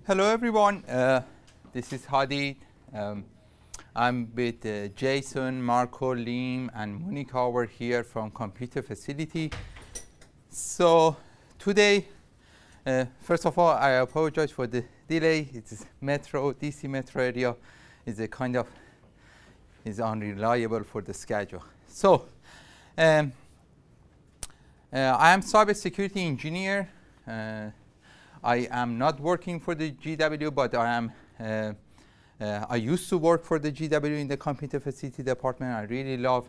Hello everyone, this is Hadi. I'm with Jason, Marco, Liam, and Monica over here from Computer Facility. So today, first of all, I apologize for the delay. It's metro, DC metro area is a kind of is unreliable for the schedule. So I am cybersecurity engineer. I am not working for the GW, but I used to work for the GW in the Computer Facility Department. I really love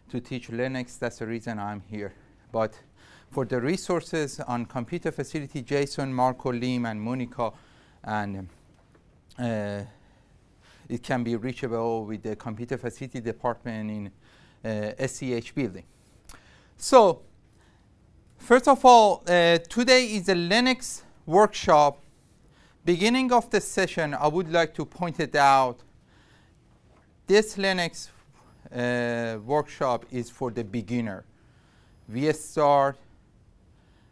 to teach Linux. That's the reason I'm here. But for the resources on Computer Facility, Jason, Marco, Liam, and Monica, and it can be reachable with the Computer Facility Department in SEH building. So first of all, today is a Linux workshop. Beginning of the session, I would like to point it out. This Linux workshop is for the beginner. We start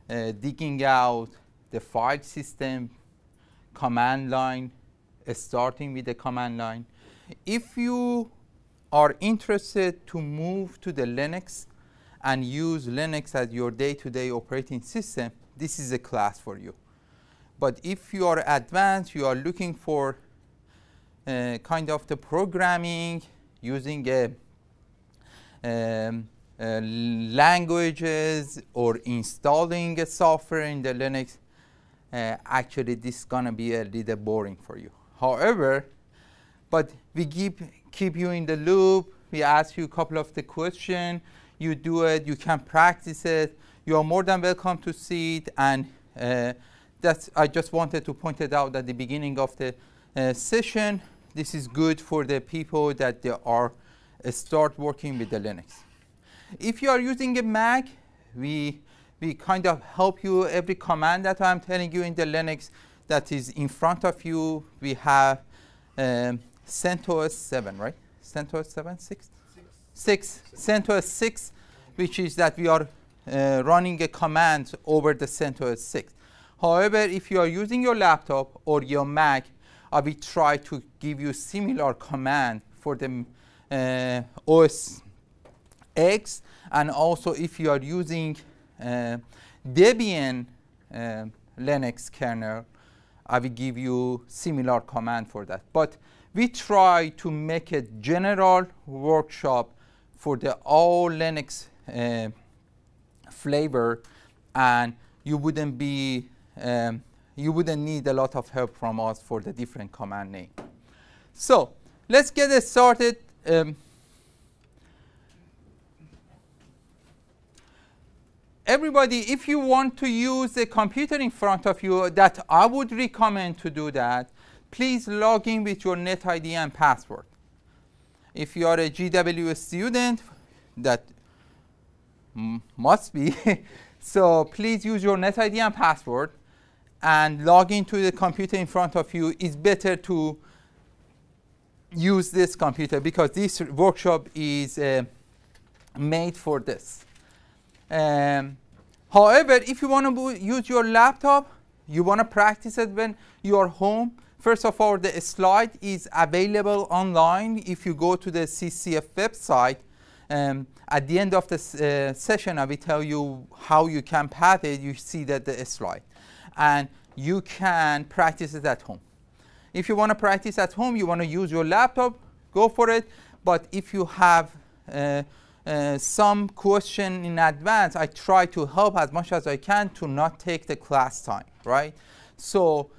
digging out the file system, command line, starting with the command line. If you are interested to move to the Linux and use Linux as your day-to-day operating system, this is a class for you. But if you are advanced, you are looking for kind of the programming using languages or installing a software in the Linux, actually this is gonna be a little boring for you. However, but we keep you in the loop. We ask you a couple of the questions. You do it. You can practice it. You are more than welcome to see it. And I just wanted to point it out at the beginning of the session. This is good for the people that they are start working with the Linux. If you are using a Mac, we kind of help you. Every command that I'm telling you in the Linux that is in front of you, we have CentOS 7, right? CentOS 7, 6? 6. CentOS 6, which is that we are running a command over the CentOS 6. However, if you are using your laptop or your Mac, I will try to give you similar command for the OS X, and also if you are using Debian Linux kernel, I will give you similar command for that. But we try to make a general workshop for the all Linux flavor, and you wouldn't need a lot of help from us for the different command name. So let's get started. Everybody, if you want to use the computer in front of you, that I would recommend to do that, please log in with your NetID and password. If you are a GW student, that must be, so please use your NetID and password and log into the computer in front of you. It's better to use this computer because this workshop is made for this. However, if you want to use your laptop, you want to practice it when you are home, first of all, the slide is available online. If you go to the CCF website, at the end of the session, I will tell you how you can path it. You see that the slide. And you can practice it at home. If you want to practice at home, you want to use your laptop, go for it. But if you have some question in advance, I try to help as much as I can to not take the class time, right? So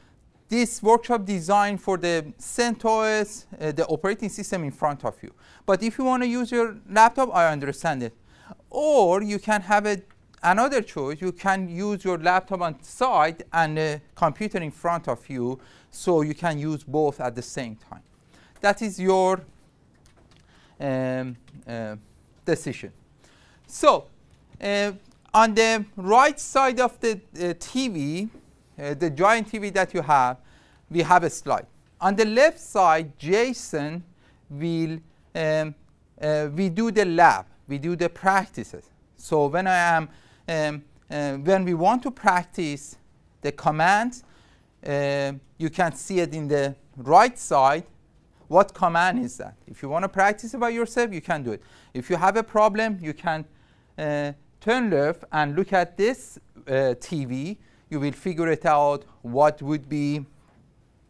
this workshop designed for the CentOS, the operating system in front of you. But if you want to use your laptop, I understand it. Or you can have another choice. You can use your laptop on side and a computer in front of you, so you can use both at the same time. That is your decision. So on the right side of the TV, the giant TV that you have, we have a slide. On the left side, Jason will we do the lab, we do the practices. So when we want to practice the commands, you can see it in the right side. What command is that? If you want to practice it by yourself, you can do it. If you have a problem, you can turn left and look at this TV. You will figure it out what would be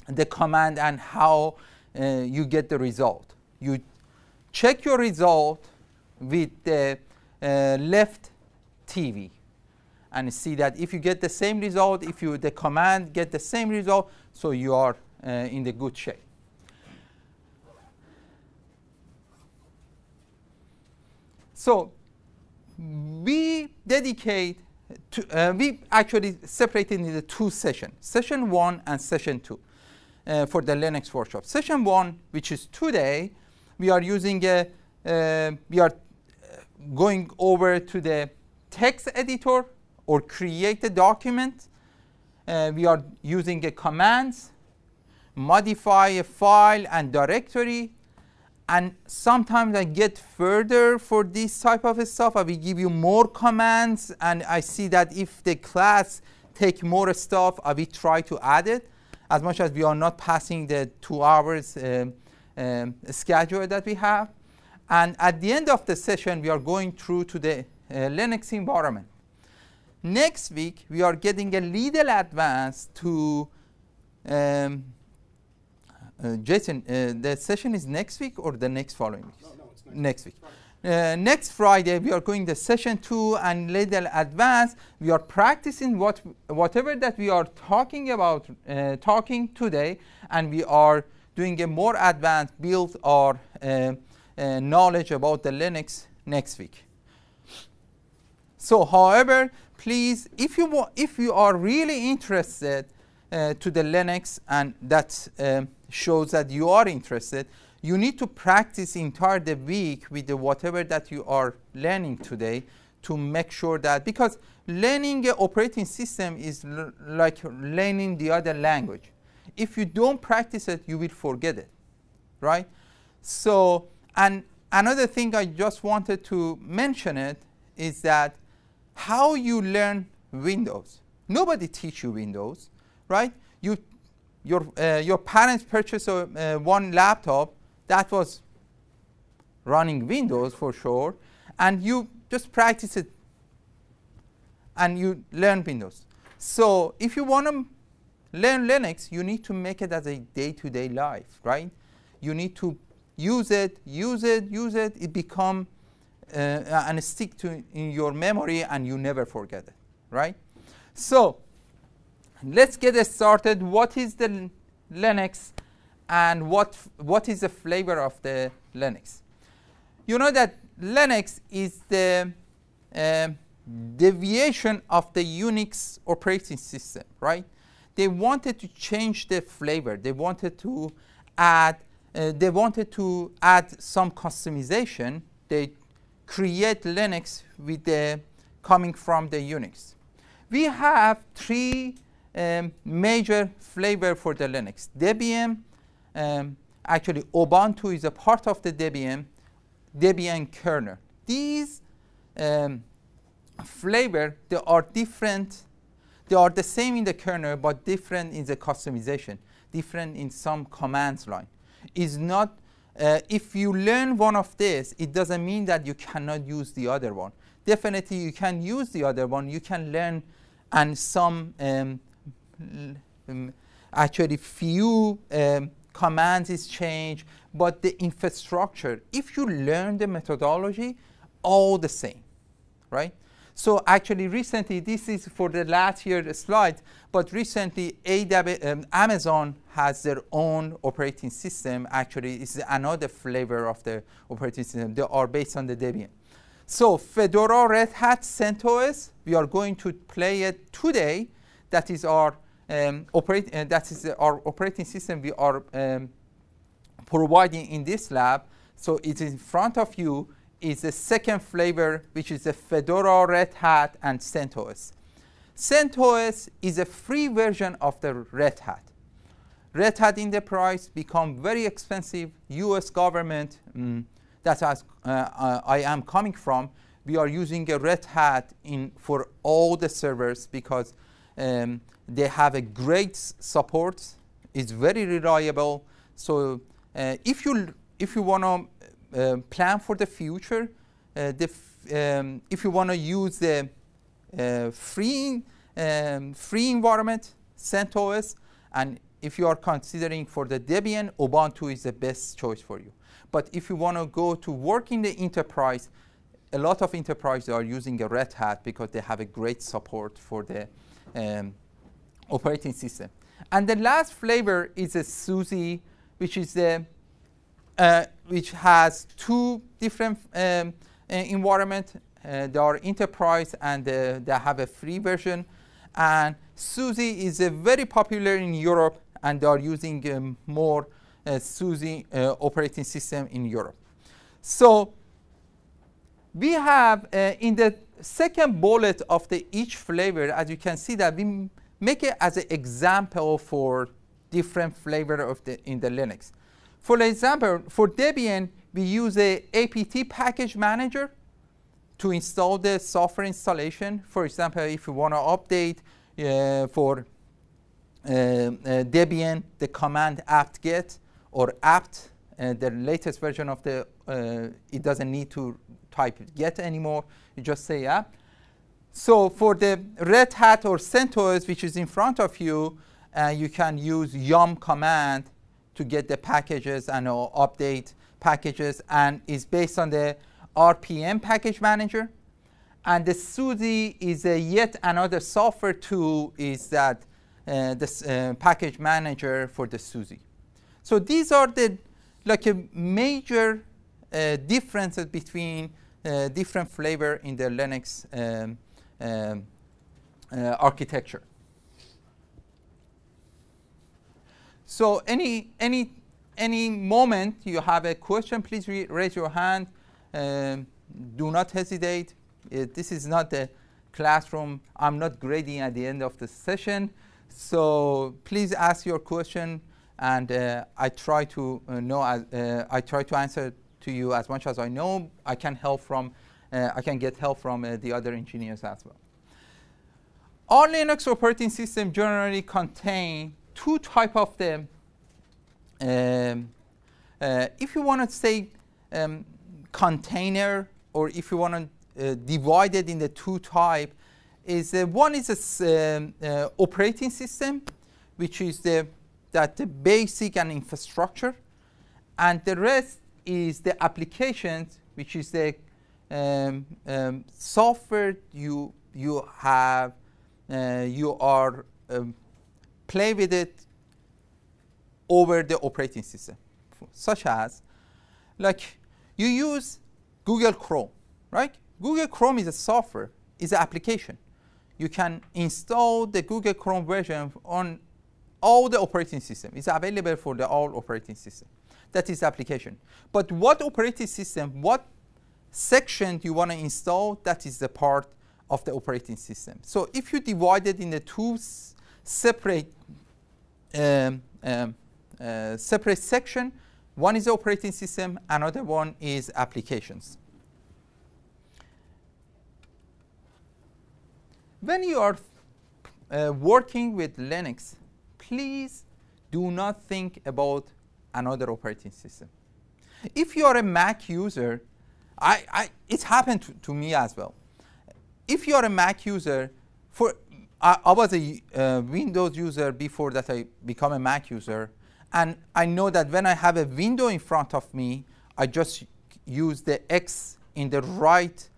the command and how you get the result. You check your result with the left TV and see that if you get the same result, if you the command get the same result, so you are in the good shape. So we dedicate to, we actually separated into two sessions, session 1 and session 2 for the Linux workshop. Session 1, which is today, we are using we are going over to the text editor or create a document. We are using a commands, modify a file and directory. And sometimes I get further for this type of stuff. I will give you more commands, and I see that if the class take more stuff, I will try to add it, as much as we are not passing the 2 hours schedule that we have. And at the end of the session, we are going through to the Linux environment. Next week, we are getting a little advanced to Jason, the session is next week or the next following week? No, it's next week. Next Friday, we are going to session 2 and little advanced. We are practicing whatever that we are talking about, talking today, and we are doing a more advanced build our knowledge about the Linux next week. So, however, please, if you are really interested to the Linux, and that shows that you are interested, you need to practice entire the week with the whatever that you are learning today to make sure that, because learning an operating system is like learning the other language. If you don't practice it, you will forget it, right? So, and another thing I just wanted to mention it is that how you learn Windows. Nobody teach you Windows, right? Your parents purchased one laptop that was running Windows for sure, and you just practice it and you learn Windows. So if you want to learn Linux, you need to make it as a day-to-day life, right? You need to use it, it become and stick to in your memory, and you never forget it, right? So let's get started. What is the Linux, and what is the flavor of the Linux? You know that Linux is the deviation of the Unix operating system, right? They wanted to change the flavor. They wanted to add some customization. They create Linux with the coming from the Unix. We have three major flavor for the Linux. Debian, actually Ubuntu is a part of the Debian kernel. These flavor, they are different. They are the same in the kernel, but different in the customization, different in some commands line. Is not, if you learn one of this, it doesn't mean that you cannot use the other one. Definitely you can use the other one. You can learn, and some actually few commands is changed, but the infrastructure, if you learn the methodology, all the same, right? So actually recently, this is for the last year slide, but recently Amazon has their own operating system. Actually, it's another flavor of the operating system. They are based on the Debian. So Fedora, Red Hat, CentOS, we are going to play it today. That is our operating system we are providing in this lab. So it is in front of you is the second flavor, which is the Fedora, Red Hat, and CentOS. CentOS is a free version of the Red Hat. Red Hat Enterprise become very expensive. US government, that's as I am coming from. We are using a Red Hat for all the servers because They have a great support. It's very reliable. So if you want to plan for the future, if you want to use the free environment, CentOS, and if you are considering for the Debian, Ubuntu is the best choice for you. But if you want to go to work in the enterprise, a lot of enterprises are using a Red Hat because they have a great support for the operating system. And the last flavor is a SUSE, which is which has two different environments. They are enterprise and they have a free version. And SUSE is very popular in Europe, and they are using more SUSE operating system in Europe. So we have in the second bullet of each flavor, as you can see, that we make it as an example for different flavor in the Linux. For example, for Debian, we use a apt package manager to install the software installation. For example, if you want to update for Debian, the command apt-get or apt, the latest version of it doesn't need to type get anymore. You just say apt. So for the Red Hat or CentOS, which is in front of you, you can use yum command to get the packages and update packages, and is based on the RPM package manager. And the SUSE is yet another software tool, is that this package manager for the SUSE. So these are the major differences between different flavor in the Linux architecture. So any moment you have a question, please raise your hand. Do not hesitate. This is not a classroom. I'm not grading at the end of the session. So please ask your question, and I try to I try to answer to you as much as I know. I can get help from the other engineers as well. Our Linux operating system generally contain two types of them. If you want to say container, or if you want to divide it in the two types, one is a operating system, which is the basic and infrastructure, and the rest is the applications, which is the software you have, you are play with it over the operating system, such as you use Google Chrome, right? Google Chrome is a software, is an application. You can install the Google Chrome version on all the operating system. It's available for all operating system. That is the application. But what operating system, what section you want to install, that is the part of the operating system. So if you divide it into two separate separate section, one is the operating system, another one is applications. When you are working with Linux, please do not think about another operating system. If you are a Mac user, it's happened to me as well. If you are a Mac user, I was a Windows user before that I become a Mac user, and I know that when I have a window in front of me, I just use the X in the right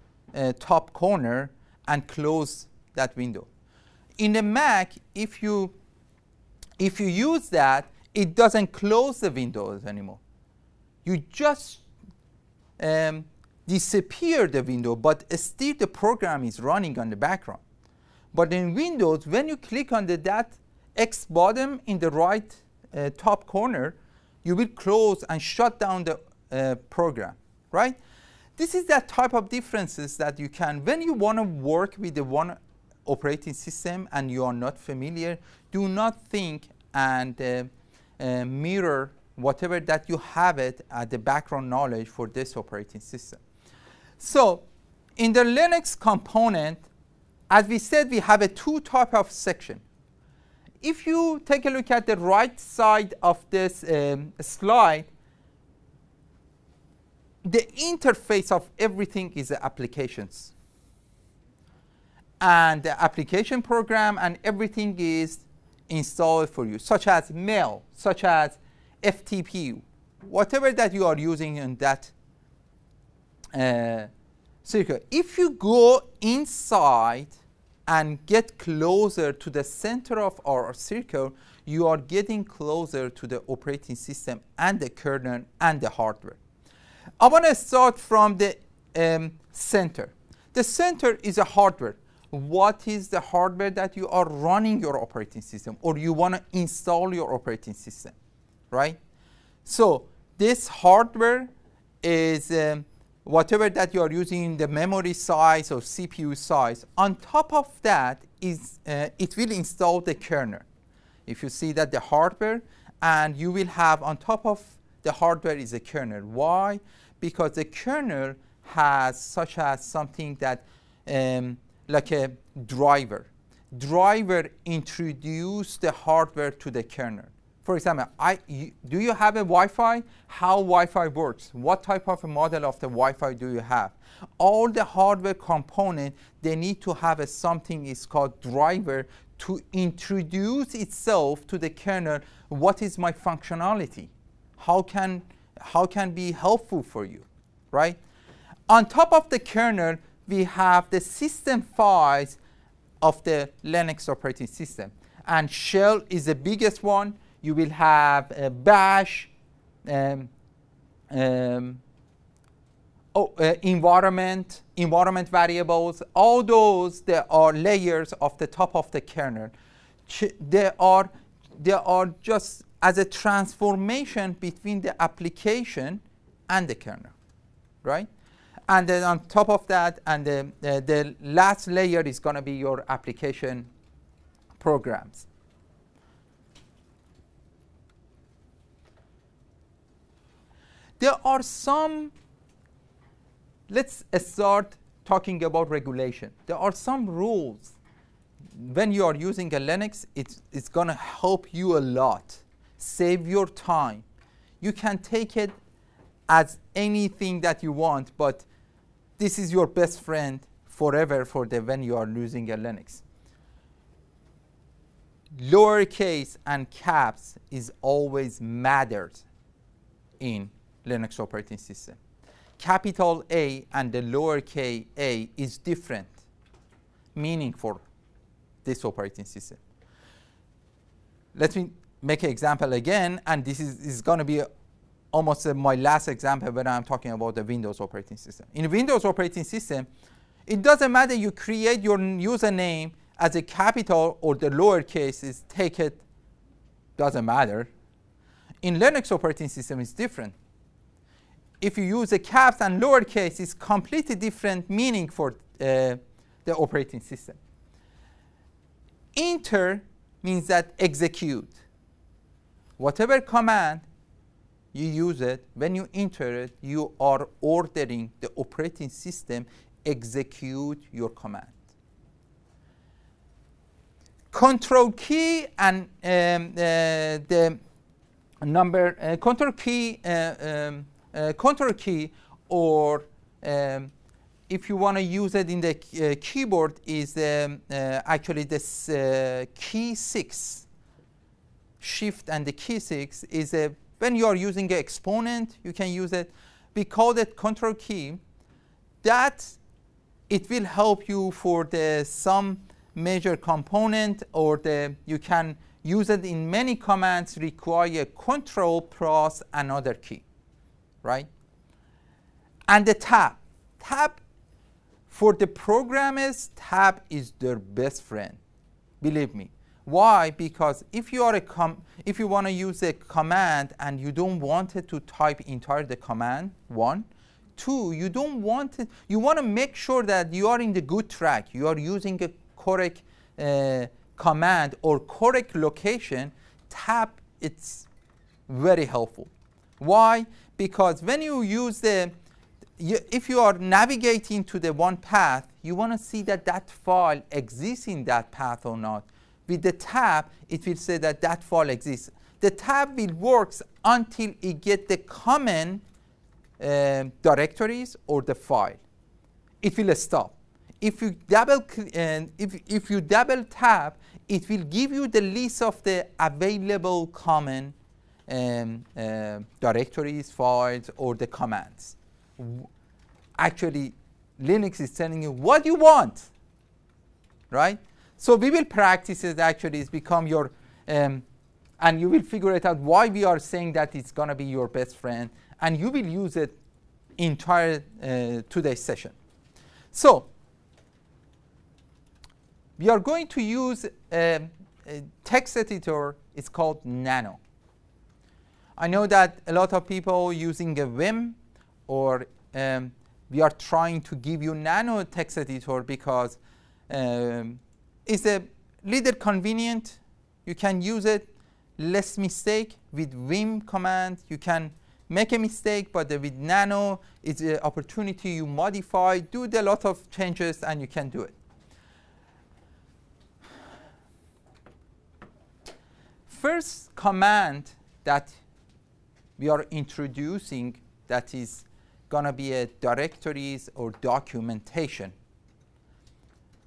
top corner and close that window. In a Mac, if you use that, it doesn't close the windows anymore. You just disappear the window, but still the program is running on the background. But in Windows, when you click on that X button in the right top corner, you will close and shut down the program, right? This is that type of differences that you can, when you want to work with the one operating system and you are not familiar, do not think and mirror whatever that you have it at the background knowledge for this operating system. So in the Linux component, as we said, we have a two type of section. If you take a look at the right side of this slide, the interface of everything is the applications. And the application program and everything is installed for you, such as mail, such as FTP, whatever that you are using in that circuit. If you go inside and get closer to the center of our circuit, you are getting closer to the operating system and the kernel and the hardware. I want to start from the center. The center is a hardware. What is the hardware that you are running your operating system, or you want to install your operating system, right? So this hardware is whatever that you are using in the memory size or CPU size. On top of that is it will install the kernel. If you see that the hardware, and you will have on top of the hardware is a kernel. Why? Because the kernel has such as something that like a driver. Driver introduce the hardware to the kernel. For example, do you have a Wi-Fi? How Wi-Fi works? What type of a model of the Wi-Fi do you have? All the hardware component, they need to have something is called driver to introduce itself to the kernel. What is my functionality? How can be helpful for you, right? On top of the kernel, we have the system files of the Linux operating system. And shell is the biggest one. You will have a bash, environment variables. All those, there are layers of the top of the kernel. They are just as a transformation between the application and the kernel, right? And then on top of that, and the last layer is going to be your application programs. There are some, let's start talking about regulation. There are some rules. When you are using a Linux, it's going to help you a lot, save your time. You can take it as anything that you want, but this is your best friend forever for when you are using a Linux. Lowercase and caps is always matters in Linux operating system. Capital A and the lowercase a is different meaning for this operating system. Let me make an example again, and this is going to be almost my last example when I'm talking about the Windows operating system. In Windows operating system, it doesn't matter you create your username as a capital or the lowercase is take it, doesn't matter. In Linux operating system, it's different. If you use a caps and lowercase, it's completely different meaning for the operating system. Enter means that execute. Whatever command you use it, when you enter it, you are ordering the operating system execute your command. Control key and the number control key, or if you want to use it in the keyboard, is actually this key 6. Shift and the key 6 is when you are using an exponent, you can use it. We call it control key. That it will help you for some major component, or you can use it in many commands require control plus another key, right? And the tab. Tab for the programmers, tab is their best friend. Believe me. Why? Because if you are if you want to use a command and you don't want it to type entire the command, 1. 2, you don't want it. You want to make sure that you are in the good track. You are using a correct command or correct location. Tab, it's very helpful. Why? Because when you use if you are navigating to the one path, you want to see that that file exists in that path or not. With the tab, it will say that that file exists. The tab will work until it gets the common directories or the file. It will stop. If you double tab, it will give you the list of the available common directories, files, or the commands. Actually, Linux is telling you what you want, right? So we will practice it. Actually, it's become your, and you will figure it out why we are saying that it's going to be your best friend, and you will use it entire today's session. So we are going to use a text editor. It's called Nano. I know that a lot of people using a Vim, or we are trying to give you Nano text editor because it's a little convenient. You can use it, less mistake. With Vim command, you can make a mistake, but with Nano, it's an opportunity you modify, do a lot of changes, and you can do it. First command that we are introducing that is going to be a directories or documentation.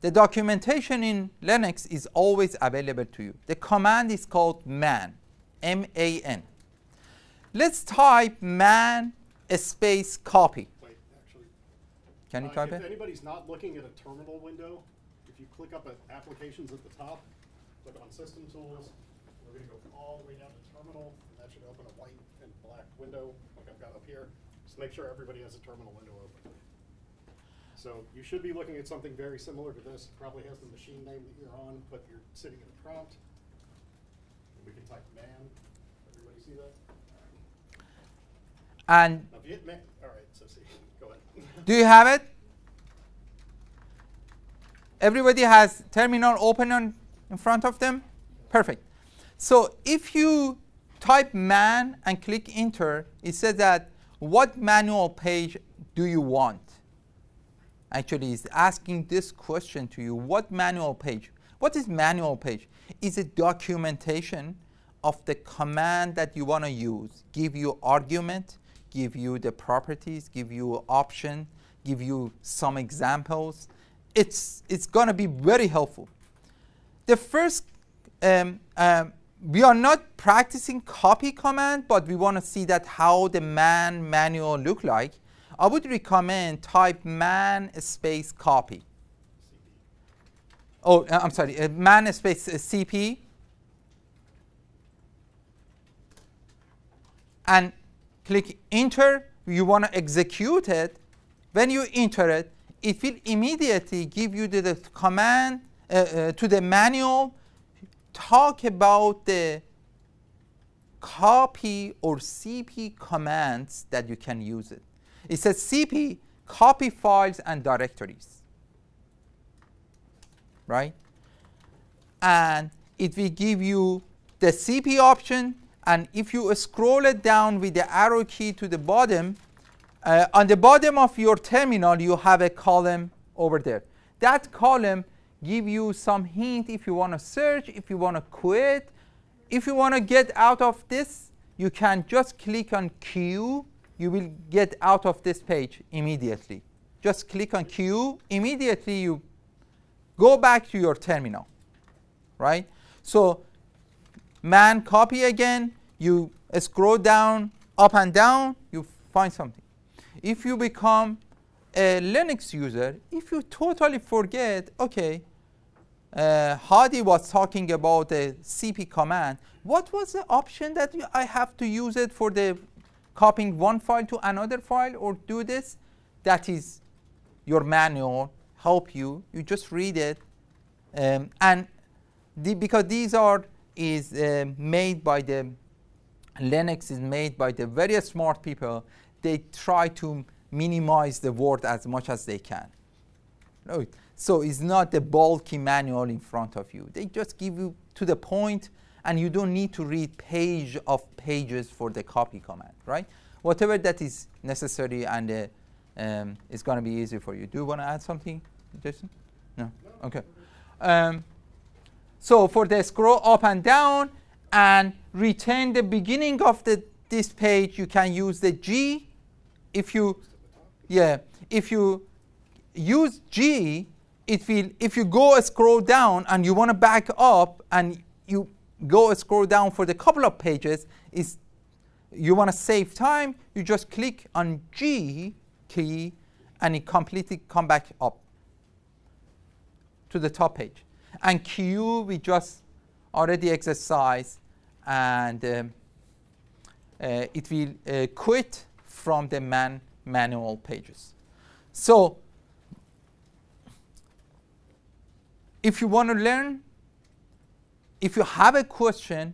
The documentation in Linux is always available to you. The command is called man, M-A-N. Let's type man space copy. Wait, actually. Can you type it? If anybody's not looking at a terminal window, if you click up at applications at the top, click on system tools, we're going to go all the way down to terminal, and that should open a white and black window like I've got up here. Just make sure everybody has a terminal window open. So you should be looking at something very similar to this. It probably has the machine name that you're on, but you're sitting in a prompt. We can type man. Everybody see that? And Now, if you hit man, all right, so see, go ahead. do you have it? Everybody has terminal open in front of them? Perfect. So if you type man and click enter, it says that what manual page do you want? Actually, it's asking this question to you. What manual page? What is manual page? It's a documentation of the command that you want to use. Give you argument, give you the properties, give you option, give you some examples. It's going to be very helpful. The first, we are not practicing copy command, but we want to see that how the man manual look like. I would recommend type man space copy. CP. Oh, I'm sorry, man space CP. And click enter. You want to execute it. When you enter it, it will immediately give you the command to the manual. Talk about the copy or CP commands that you can use it. It says CP, copy files and directories, right? And it will give you the CP option, and if you scroll it down with the arrow key to the bottom, on the bottom of your terminal, you have a column over there. That column gives you some hint if you want to search, if you want to quit. If you want to get out of this, you can just click on Q. You will get out of this page immediately. Just click on Q. Immediately, you go back to your terminal, right? So man copy again. You scroll down, up and down, you find something. If you become a Linux user, if you totally forget, okay, Hadi was talking about the CP command. What was the option that I have to use it for the copying one file to another file or do this? That is your manual help you. You just read it. And because these are made by the Linux is made by the very smart people. They try to minimize the word as much as they can. Right? So it's not the bulky manual in front of you. They just give you to the point, and you don't need to read pages for the copy command, right? Whatever that is necessary and it's going to be easy for you. Do you want to add something, Jason? No? Okay. So for the scroll up and down and return the beginning of this page, you can use the G. If you use G, it will, if you go scroll down and you want to back up and you go scroll down for the couple of pages, is you want to save time, you just click on G key and it completely come back up to the top page. And Q we just already exercised, and it will quit from the manual pages. So if you want to learn, if you have a question,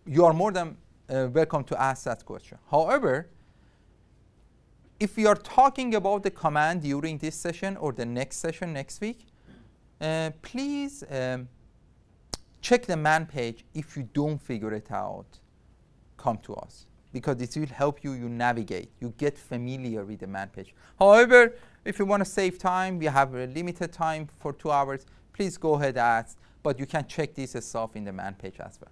you are more than welcome to ask that question. However, if we are talking about the command during this session or the next session next week, please check the man page. If you don't figure it out, come to us, because it will help you navigate, you get familiar with the man page. However, if you want to save time, we have a limited time for 2 hours, please go ahead and ask, but you can check this stuff in the man page as well.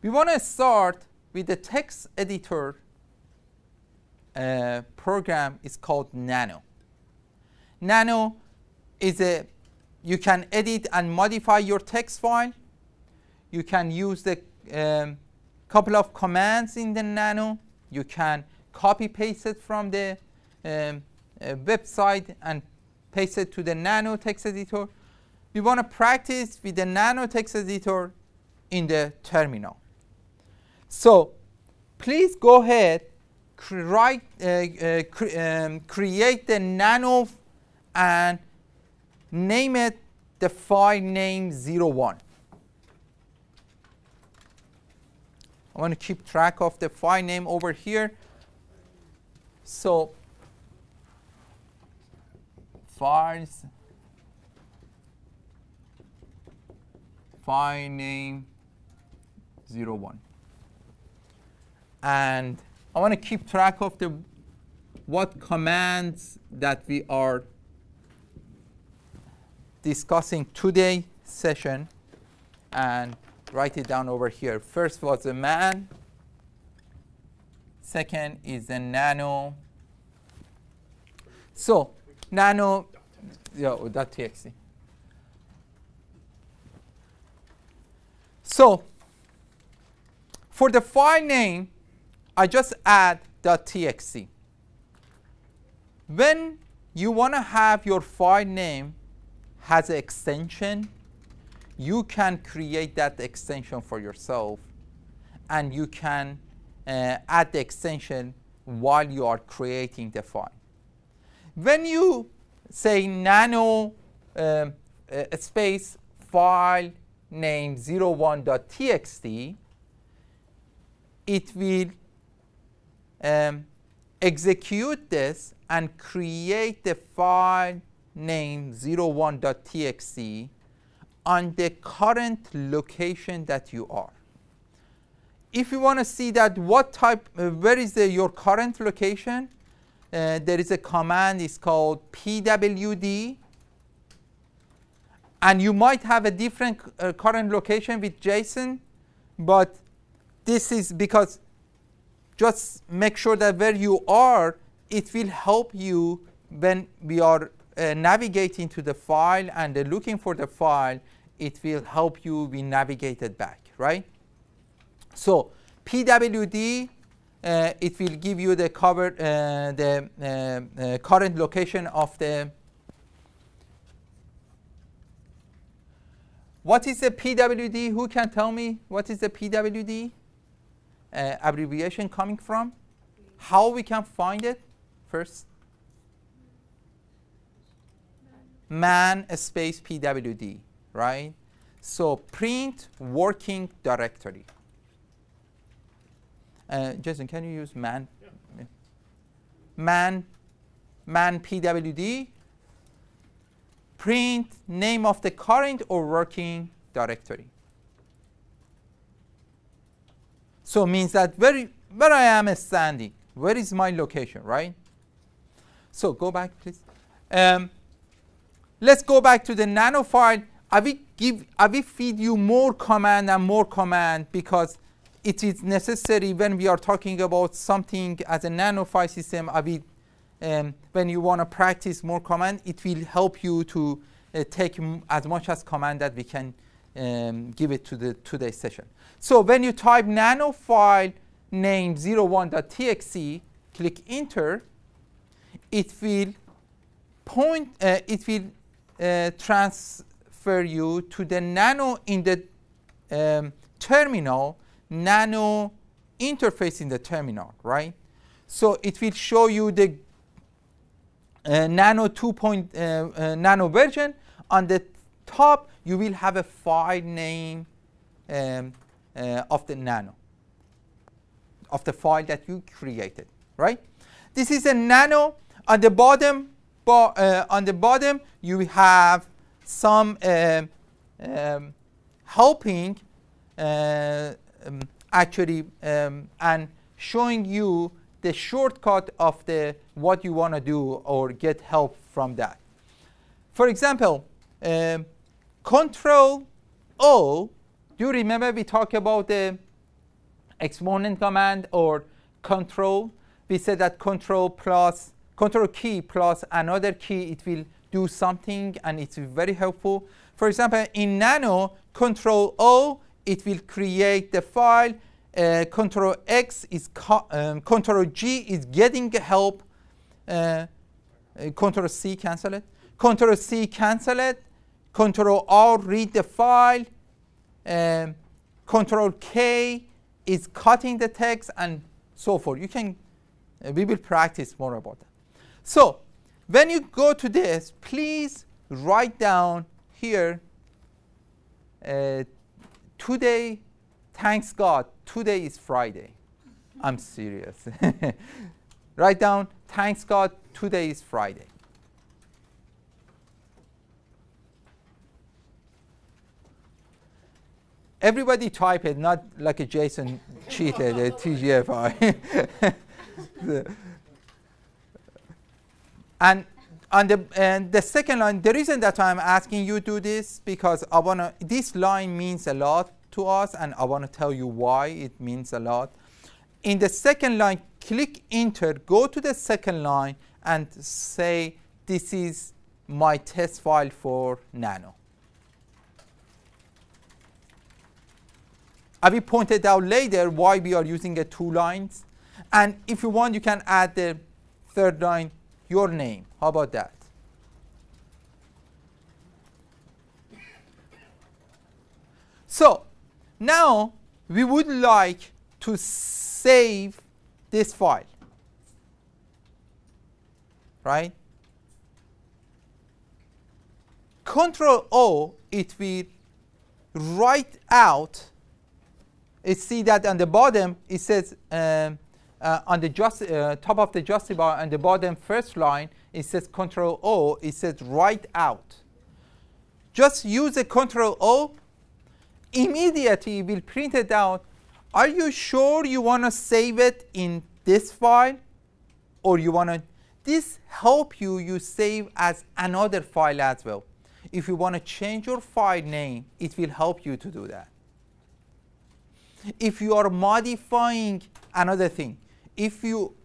We want to start with the text editor program. Is called Nano. Nano is you can edit and modify your text file. You can use the couple of commands in the Nano. You can copy paste it from the website and paste it to the Nano text editor. We want to practice with the Nano text editor in the terminal. So please go ahead, create the Nano and name it the file name 01. I want to keep track of the file name over here. So files, file name 01. And I want to keep track of what commands that we are discussing today session, and write it down over here. First was the man. Second is the Nano. So Nano, .txt. So for the file name, I just add .txt. When you want to have your file name has an extension, you can create that extension for yourself, and you can add the extension while you are creating the file. When you say Nano space file name 01.txt, it will execute this and create the file name 01.txt on the current location that you are. If you want to see that what type, where is your current location, there is a command, it's called pwd, and you might have a different current location with JSON, but this is because just make sure that where you are, it will help you when we are navigating to the file and looking for the file. It will help you be navigated back, right? So pwd, it will give you the current location of the. What is the pwd? Who can tell me what is the pwd abbreviation coming from? How we can find it first? Man space pwd, right? So print working directory. Jason, can you use man? Yeah. Man pwd, print name of the current or working directory. So it means that where I am standing, where is my location, right? So go back, please. Let's go back to the nano file. I will feed you more command and more command because it is necessary when we are talking about something as a nano file system. When you want to practice more command, it will help you to take as much as command that we can give it to today's session. So when you type nano file name 01.txt, click enter, it will transfer you to the nano in the terminal, nano interface in the terminal, right? So it will show you the nano 2. Nano version. On the top, you will have a file name of the nano, of the file that you created, right? This is a nano. On the bottom, you have some helping actually and showing you the shortcut of what you want to do or get help from that. For example, Control O. Do you remember we talked about the exponent command or control? We said that control key plus another key, it will do something, and it's very helpful. For example, in nano, Control O, it will create the file. Control X is Control G is getting help. Control C cancel it. Control C cancel it. Control R read the file. Control K is cutting the text, and so forth. We will practice more about that. So when you go to this, please write down here, today, thanks God, today is Friday. I'm serious. Write down, thanks God, today is Friday. Everybody type it, not like a Jason cheated, a TGFI. And on the second line, the reason that I'm asking you to do this, because this line means a lot to us, and I want to tell you why it means a lot. In the second line, click enter, go to the second line, and say, this is my test file for nano. I will point it out later why we are using the 2 lines. And if you want, you can add the third line, your name. How about that? So now we would like to save this file, right? Control O, it will write out. See that on the bottom, it says on the top of the justifier, on the bottom first line, it says Control O, it says write out. Just use the Control O, immediately it will print it out. Are you sure you want to save it in this file? Or you want to, this help you save as another file as well. If you want to change your file name, it will help you to do that. If you are modifying another thing, if you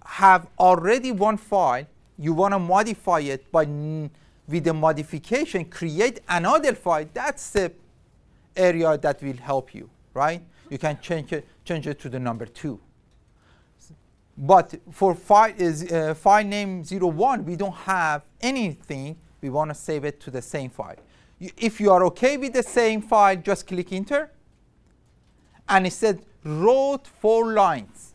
have already one file, you want to modify it, but with the modification, create another file, that's the area that will help you, right? You can change it to the number 2. But for file name 01, we don't have anything. We want to save it to the same file. If you are okay with the same file, just click enter. And it said wrote 4 lines.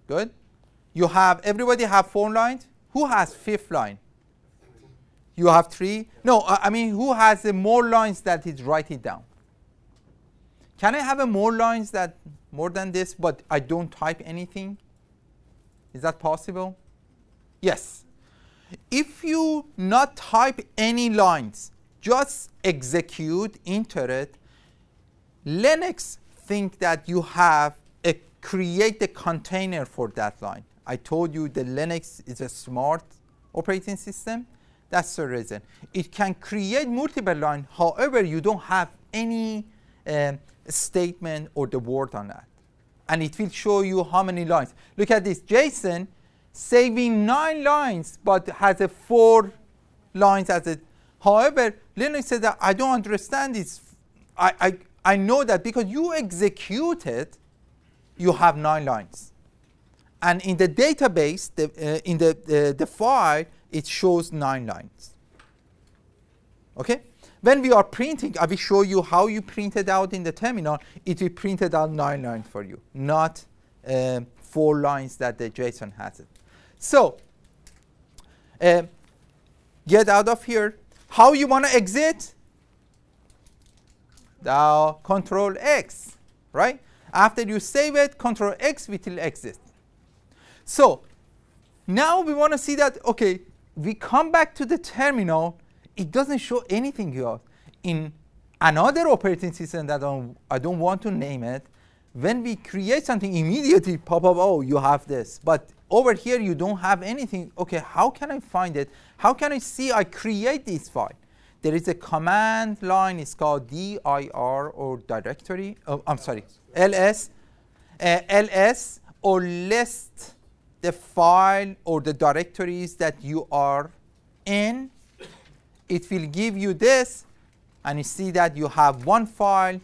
Good. Everybody have 4 lines. Who has 5th line? You have 3. No, I mean, who has more lines that is write it down? Can I have more lines more than this, but I don't type anything? Is that possible? Yes. If you not type any lines, just execute, enter it. Linux think that you have create the container for that line. I told you the Linux is a smart operating system. That's the reason. It can create multiple lines. However, you don't have any statement or the word on that. And it will show you how many lines. Look at this. JSON saving 9 lines, but has a 4 lines as it. However, Linux says that I don't understand this. I know that because you execute it, you have 9 lines. And in the database, in the file, it shows 9 lines. Okay? When we are printing, I will show you how you print it out in the terminal. It will print it out 9 lines for you, not 4 lines that the JSON has it. So, get out of here. How you want to exit? Now, Control X, right? After you save it, Control X will exit. So, now we want to see that, okay, we come back to the terminal. It doesn't show anything here. In another operating system that I don't want to name it, when we create something, immediately pop up, oh, you have this. But over here, you don't have anything. Okay, how can I find it? How can I see I create this file? There is a command line. It's called dir or directory. Oh, I'm sorry, ls. ls or list the file or the directories that you are in. It will give you this, and you see that you have one file.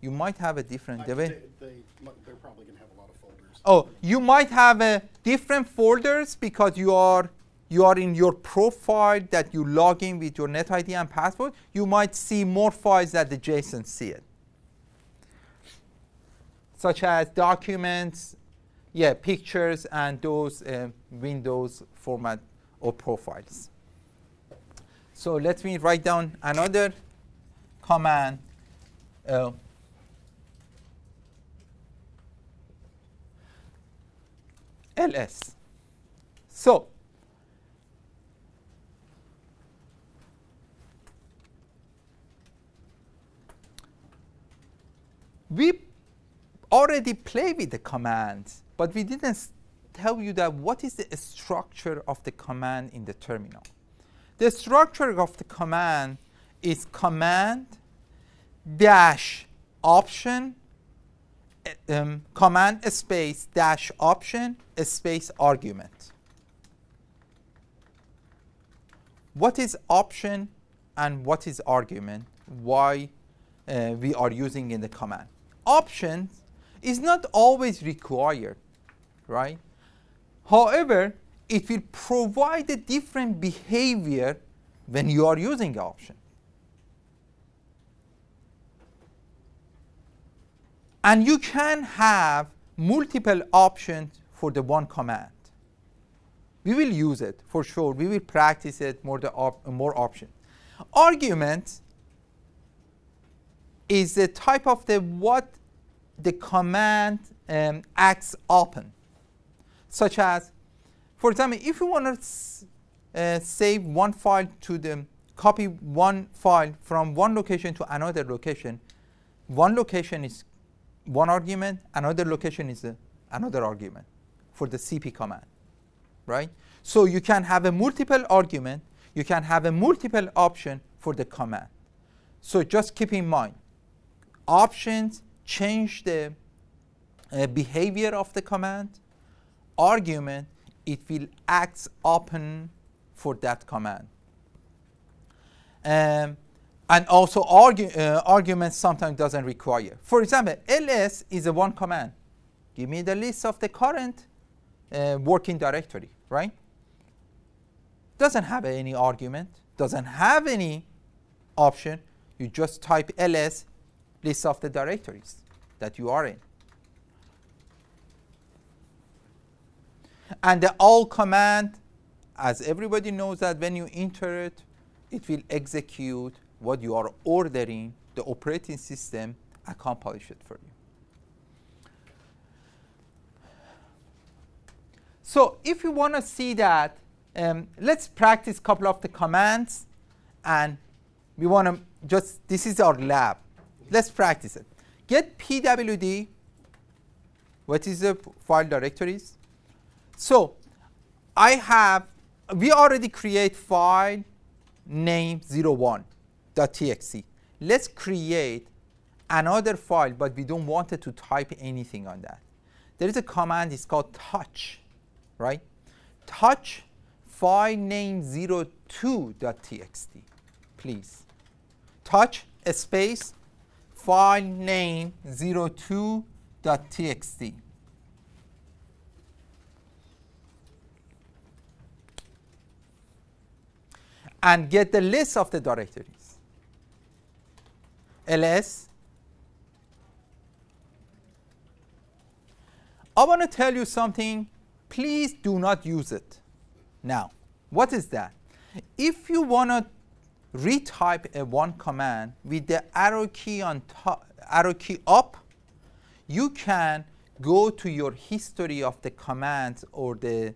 You might have a different. They're probably going to have a lot of folders. Oh, you might have different folders because you are in your profile that you log in with your NetID and password. You might see more files that the JSON see it, such as documents, yeah, pictures, and those Windows format or profiles. So let me write down another command. ls. So we already play with the commands, but we didn't tell you that what is the structure of the command in the terminal. The structure of the command is command dash option, command space dash option space argument. What is option and what is argument? Why we are using in the command? Option is not always required, right? However, it will provide a different behavior when you are using option. And you can have multiple options for the one command. We will use it for sure. We will practice it more options. Argument is the type of what the command acts upon, such as, for example, if you want to save one file copy one file from one location to another location, one location is one argument, another location is another argument for the CP command, right? So you can have a multiple argument, you can have a multiple option for the command. So just keep in mind, options change the behavior of the command. Argument, it will act upon for that command. And also argument sometimes doesn't require. For example, ls is a one command. Give me the list of the current working directory, right? Doesn't have any argument, doesn't have any option. You just type ls, list of the directories that you are in. And the all command, as everybody knows that when you enter it, it will execute what you are ordering the operating system accomplish it for you. So if you want to see that, let's practice a couple of the commands, and we want to just, this is our lab. Let's practice it. Get pwd, what is the file directories? So we already create file name 01.txt. Let's create another file, but we don't want it to type anything on that. There is a command, it's called touch, right? Touch file name 02.txt, please. Touch space file name 02.txt. And get the list of the directories. ls. I want to tell you something. Please do not use it. Now, what is that? If you want to retype a one command with the arrow key on top, arrow key up, you can go to your history of the commands or the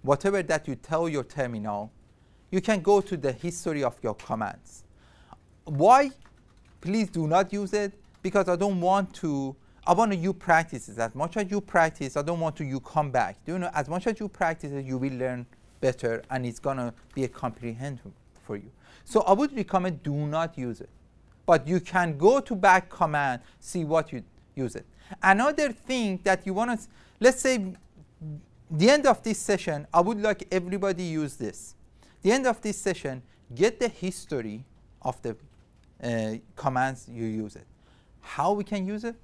whatever that you tell your terminal. You can go to the history of your commands. Why? Please do not use it, because I want you practice it. As much as you practice, I don't want you come back. Do you know, as much as you practice it, you will learn better, and it's going to be a comprehension for you. So I would recommend do not use it. But you can go to back command, see what you use it. Another thing that you want to, let's say, the end of this session, I would like everybody use this. The end of this session, get the history of the commands you use it. How we can use it?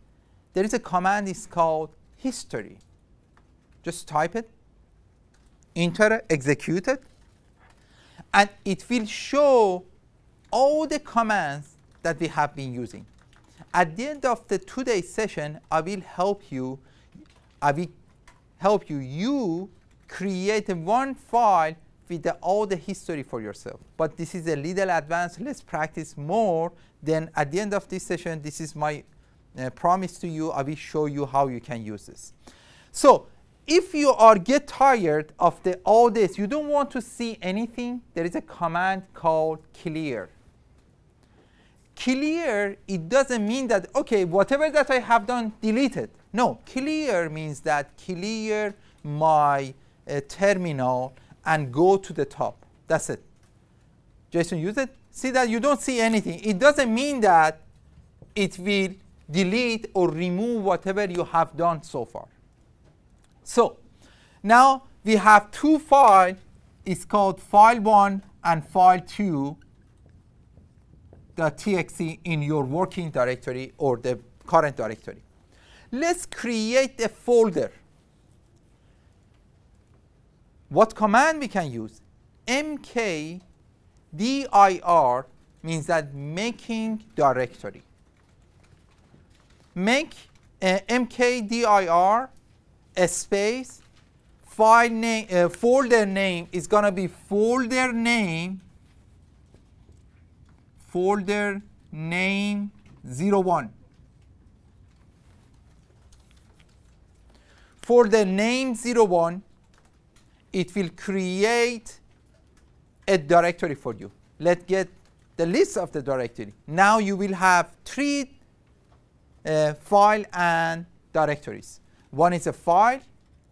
There is a command, it's called history. Just type it, enter it, execute it, and it will show all the commands that we have been using. At the end of the today's session, I will help you. You create one file with all the history for yourself. But this is a little advanced. Let's practice more. Then at the end of this session, this is my promise to you. I will show you how you can use this. So if you get tired of all this, you don't want to see anything, there is a command called clear. Clear, it doesn't mean that, okay, whatever that I have done, delete it. No, clear means that clear my terminal and go to the top. That's it. Jason, use it. See that you don't see anything. It doesn't mean that it will delete or remove whatever you have done so far. So now we have two files. It's called file1 and file2.txt in your working directory or the current directory. Let's create a folder. What command we can use? mkdir means that making directory. Make mkdir space file name, folder name is going to be folder name 01. For the name 01, it will create a directory for you. Let's get the list of the directory. Now you will have 3 file and directories. One is a file,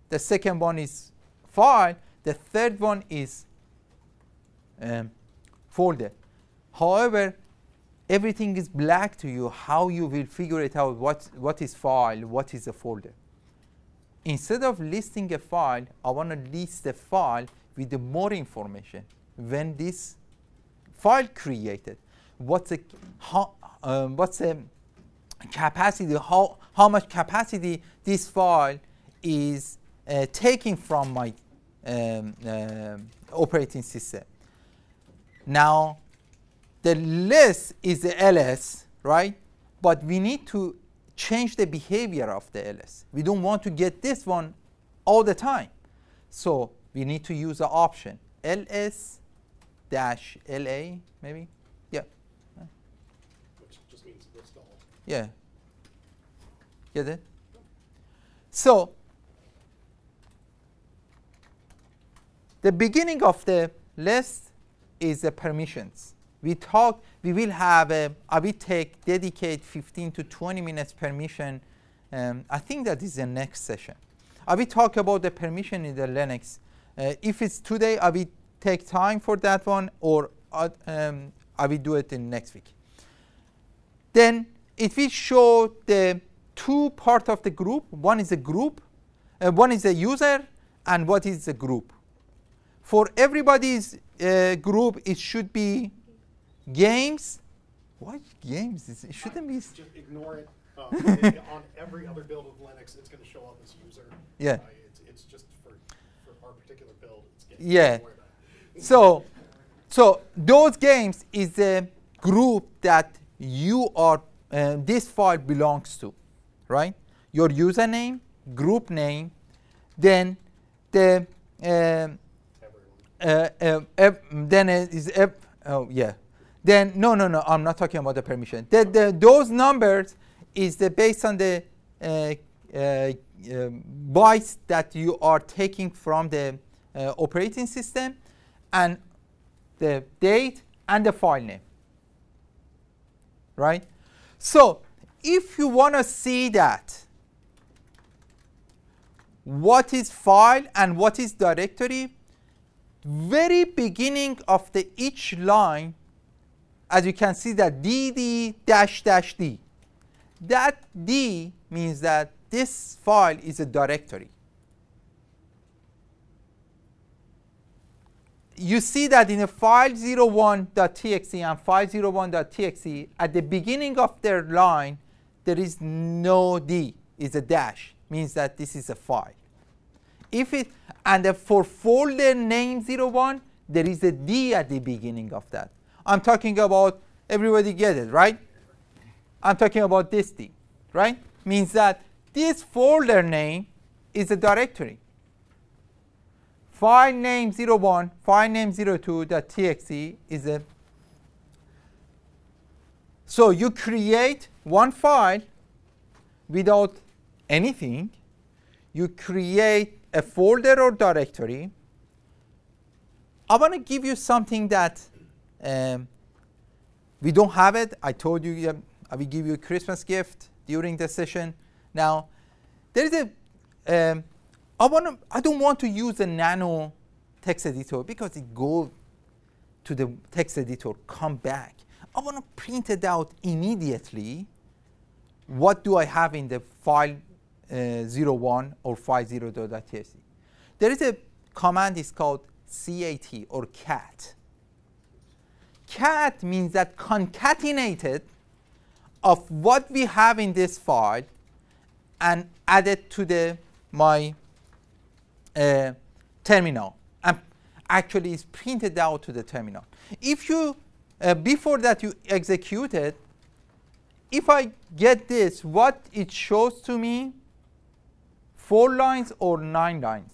the second one is file, the third one is folder. However, everything is black to you. How you will figure it out? What is file? What is a folder? Instead of listing a file, I want to list a file with more information. When this file created, what's the capacity? How much capacity this file is taking from my operating system? Now, the list is the ls, right? But we need to change the behavior of the ls. We don't want to get this one all the time. So we need to use the option ls-la, maybe? Yeah. Which just means list all. Yeah. Get it? So the beginning of the list is the permissions. We will have I will dedicate 15 to 20 minutes permission. I think that is the next session. I will talk about the permission in the Linux. If it's today, I will take time for that one, or I will do it in next week. Then it will show the two parts of the group. One is a group, one is a user, and what is the group. For everybody's group, it should be games. Why games? It shouldn't be. Just ignore it. On every other build of Linux, it's going to show up as user. Yeah. It's just for our particular build. It's games. Yeah. So those games is the group that you are. This file belongs to, right? Your username, group name, then the then it is oh yeah. Then no, I'm not talking about the permission. Those numbers is based on the bytes that you are taking from the operating system, and the date and the file name, right? So if you want to see that what is file and what is directory, very beginning of each line, as you can see that dd -- d. That D means that this file is a directory. You see that in a file01.txt and file01.txt, at the beginning of their line, there is no D, it's a dash, means that this is a file. For folder name 01, there is a D at the beginning of that. I'm talking about, everybody get it, right? I'm talking about this D, right? Means that this folder name is a directory. File name 01, file name 02.txt is a. So you create one file without anything. You create a folder or directory. I want to give you something that we don't have it. I told you I will give you a Christmas gift during the session. Now, there is a. I don't want to use a nano text editor because it goes to the text editor, come back. I want to print it out immediately. What do I have in the file 01 or file 0.txt? There is a command, it's called cat or cat. Cat means that concatenated of what we have in this file and added to my terminal, and actually is printed out to the terminal. If you before that you execute it, if I get this, what it shows to me, 4 lines or 9 lines.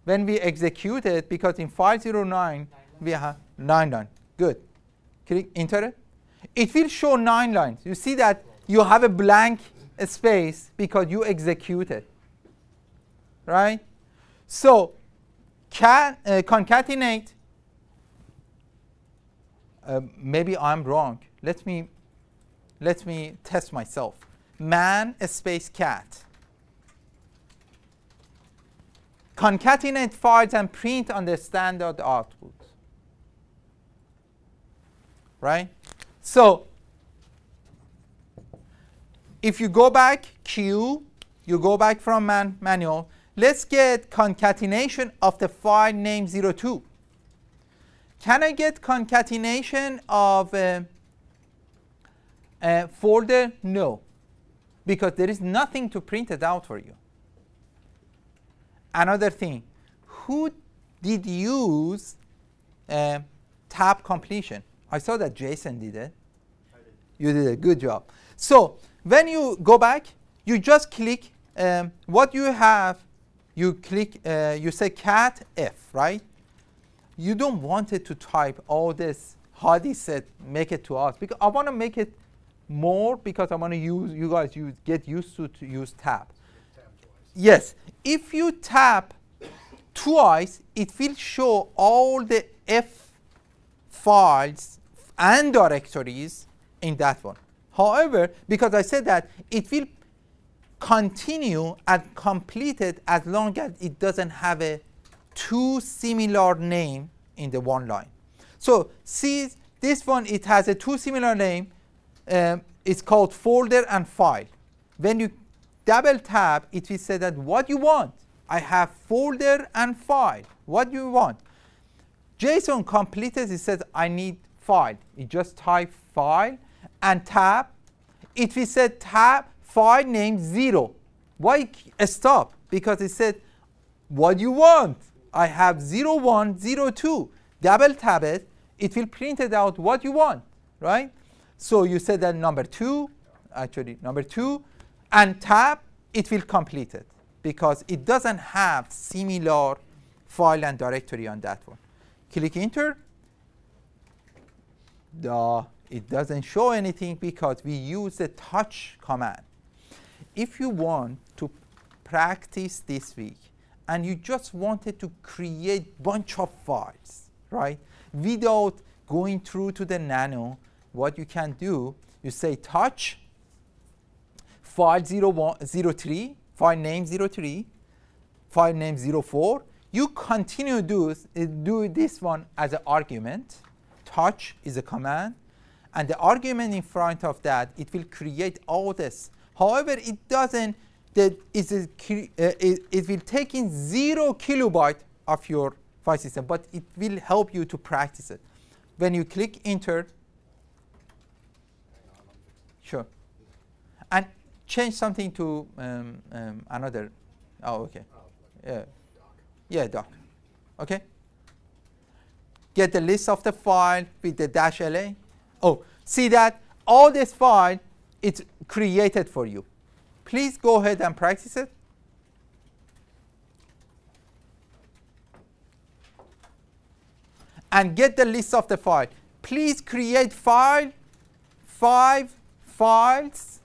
When we execute it, because in file 09 we have 9 lines. Good. Click enter it. It will show 9 lines. You see that you have a blank space because you execute it, right? So concatenate. Maybe I'm wrong. Let me test myself. Man space cat. Concatenate files and print on the standard output. Right? So if you go back Q, you go back from manual. Let's get concatenation of the file name 02. Can I get concatenation of a folder? No, because there is nothing to print it out for you. Another thing, who did use tab completion? I saw that Jason did it. I did. You did a good job. So when you go back, you just click what you have. You click, you say cat F, right? You don't want it to type all this Hadi said, make it to us, because I want to make it more, because I want to use, you guys get used to use tab. Tab twice. Yes, if you tap twice, it will show all the F files and directories in that one. However, because I said that, it will continue and complete it as long as it doesn't have a two similar name in the one line. So see this one, it has a two similar name. It's called folder and file. When you double tap, it will say that what you want. I have folder and file. What do you want? JSON completed, it says I need file. You just type file and tab. It will say tab file name 0. Why stop? Because it said what you want. I have 01, 02. Double tap it, it will print it out what you want, right? So you said that number 2, actually number 2, and tab, it will complete it because it doesn't have similar file and directory on that one. Click enter. It doesn't show anything because we use the touch command. If you want to practice this week and you just wanted to create bunch of files, right, without going through to the nano, what you can do, you say touch file 03, file name 03, file name 04. You continue do this one as an argument. Touch is a command, and the argument in front of that, it will create all this. However, it doesn't. It will take in 0 kilobyte of your file system, but it will help you to practice it. When you click enter, sure, and change something to another. Oh, okay. Yeah, doc. Okay. Get the list of the file with the -LA. Oh, see that all this file it's created for you. Please go ahead and practice it. And get the list of the file. Please create 5 files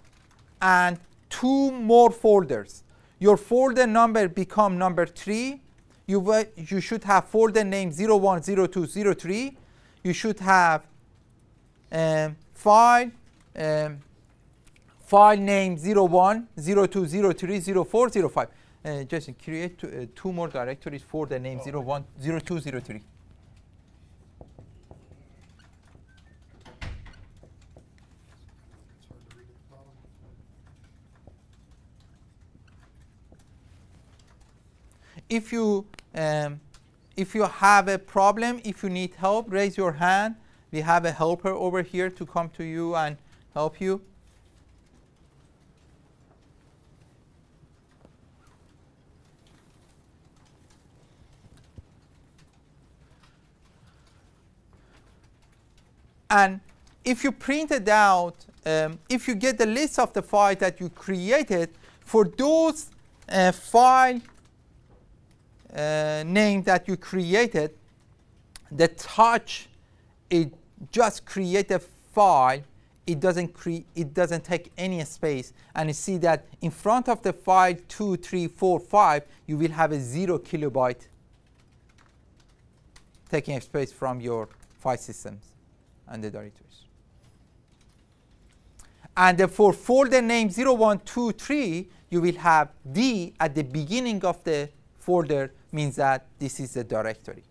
and 2 more folders. Your folder number become number 3. You should have folder name 01, 02, 03. You should have file name 01, 02, 03, 04, 05. Jason, create 2 more directories for the name 01, 02, 03. If you have a problem, if you need help, raise your hand. We have a helper over here to come to you and help you. And if you print it out, if you get the list of the files that you created, for those file name that you created, the touch, it just create a file. It doesn't take any space, and you see that in front of the file 2, 3, 4, 5, you will have a 0 kilobyte taking space from your file systems and the directories. And for folder name 01, 2, 3, you will have D at the beginning of the folder, means that this is a directory.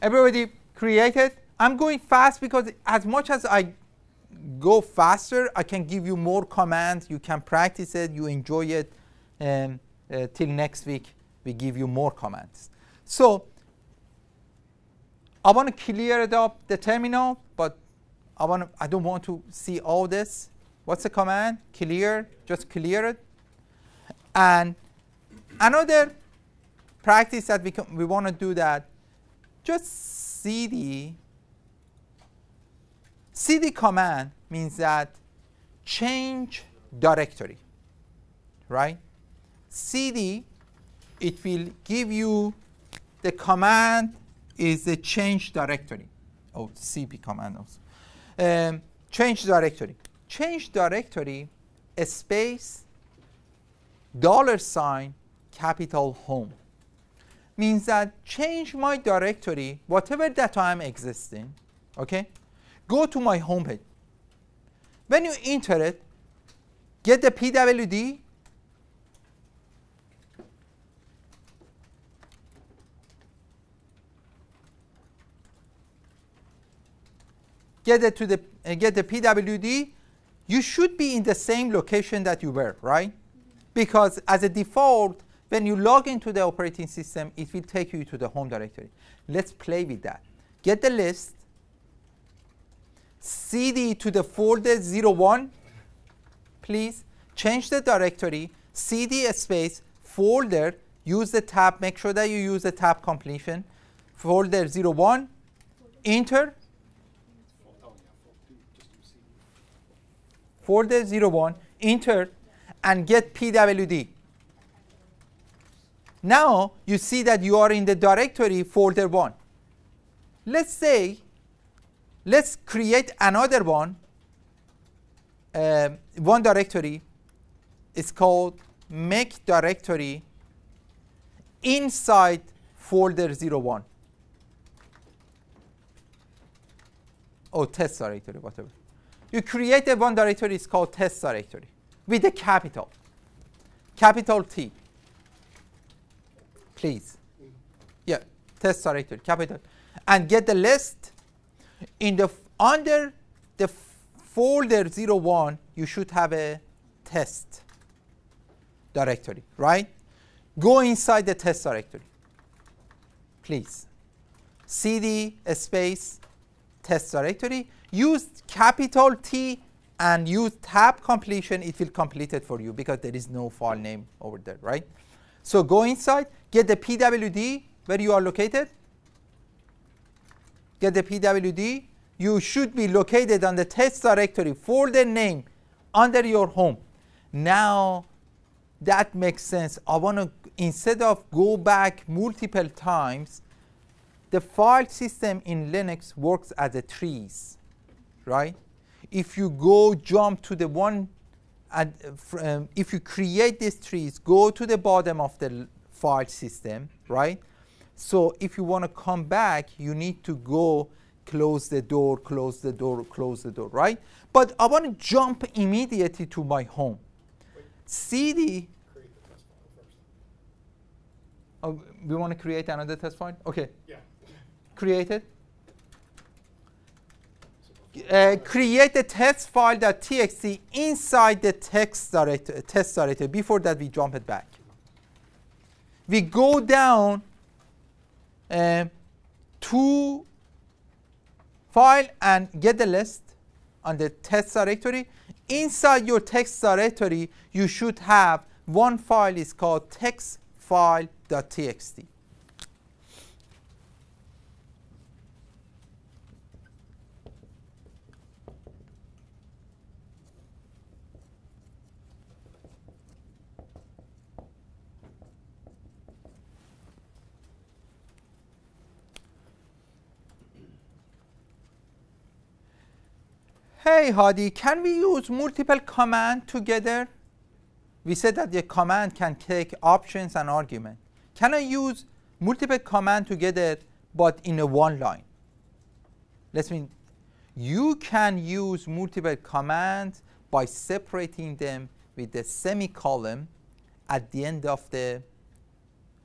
Everybody created? I'm going fast because as much as I go faster, I can give you more commands. You can practice it, you enjoy it. Till next week, we give you more commands. So I want to clear it up, the terminal, but I don't want to see all this. What's the command? Clear, just clear it. And another practice that we want to do that, just cd command means that change directory, right? cd, it will give you the command is the change directory. oh, cp command also. Change directory. Change directory space $ capital home means that change my directory, whatever that I'm existing, okay? Go to my home page. When you enter it, get the PWD, get the PWD, you should be in the same location that you were, right? Because as a default, when you log into the operating system, it will take you to the home directory. Let's play with that. Get the list, cd to the folder 01, please. Change the directory, cd space folder, use the tab, make sure that you use the tab completion, folder 01, enter, folder 01, enter, and get PWD. Now you see that you are in the directory folder 1. Let's create another one directory. It's called make directory inside folder 01. Oh, test directory, whatever. You create a one directory, it's called test directory with a capital T. Please. Yeah, test directory, capital. And get the list. Under the folder 01, you should have a test directory, right? Go inside the test directory, please. cd space test directory. Use capital T and use tab completion. It will complete it for you because there is no file name over there, right? So go inside, get the PWD where you are located. Get the PWD. You should be located on the test directory folder name under your home. Now that makes sense. I want to, instead of go back multiple times, the file system in Linux works as a trees, right? If you go jump to the one, if you create these trees, go to the bottom of the file system, right? So if you want to come back, you need to go close the door, close the door, close the door, right? But I want to jump immediately to my home. Wait. cd. Create the test file first. Oh, we want to create another test file? Okay. Yeah. Create it. Create the test file.txt inside the test directory. Before that, we jump it back. We go down to file and get the list on the test directory. Inside your text directory, you should have one file is called textfile.txt. Hey Hadi, can we use multiple commands together? We said that the command can take options and arguments. Can I use multiple commands together but in a one line? Let's mean you can use multiple commands by separating them with the semicolon at the end of the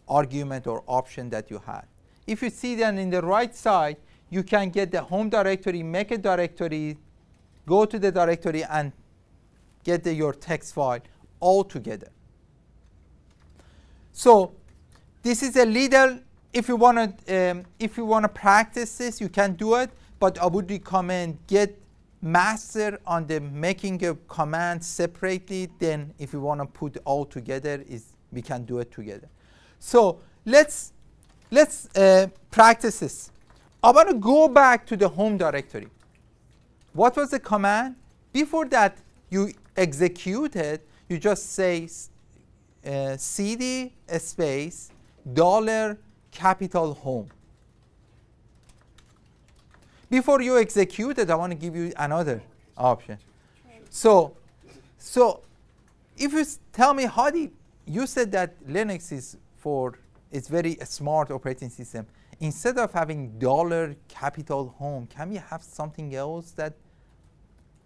argument or option that you had. If you see then in the right side, you can get the home directory, make a directory, go to the directory and get your text file all together. So this is a little, if you want to practice this, you can do it, but I would recommend get master on the making a command separately. Then if you want to put all together, we can do it together. So let's practice this. I want to go back to the home directory. What was the command? Before that you execute it, you just say cd space $capital home. Before you execute it, I want to give you another option. So if you tell me, Hadi, you said that Linux is it's very smart operating system. Instead of having $capital home, can we have something else that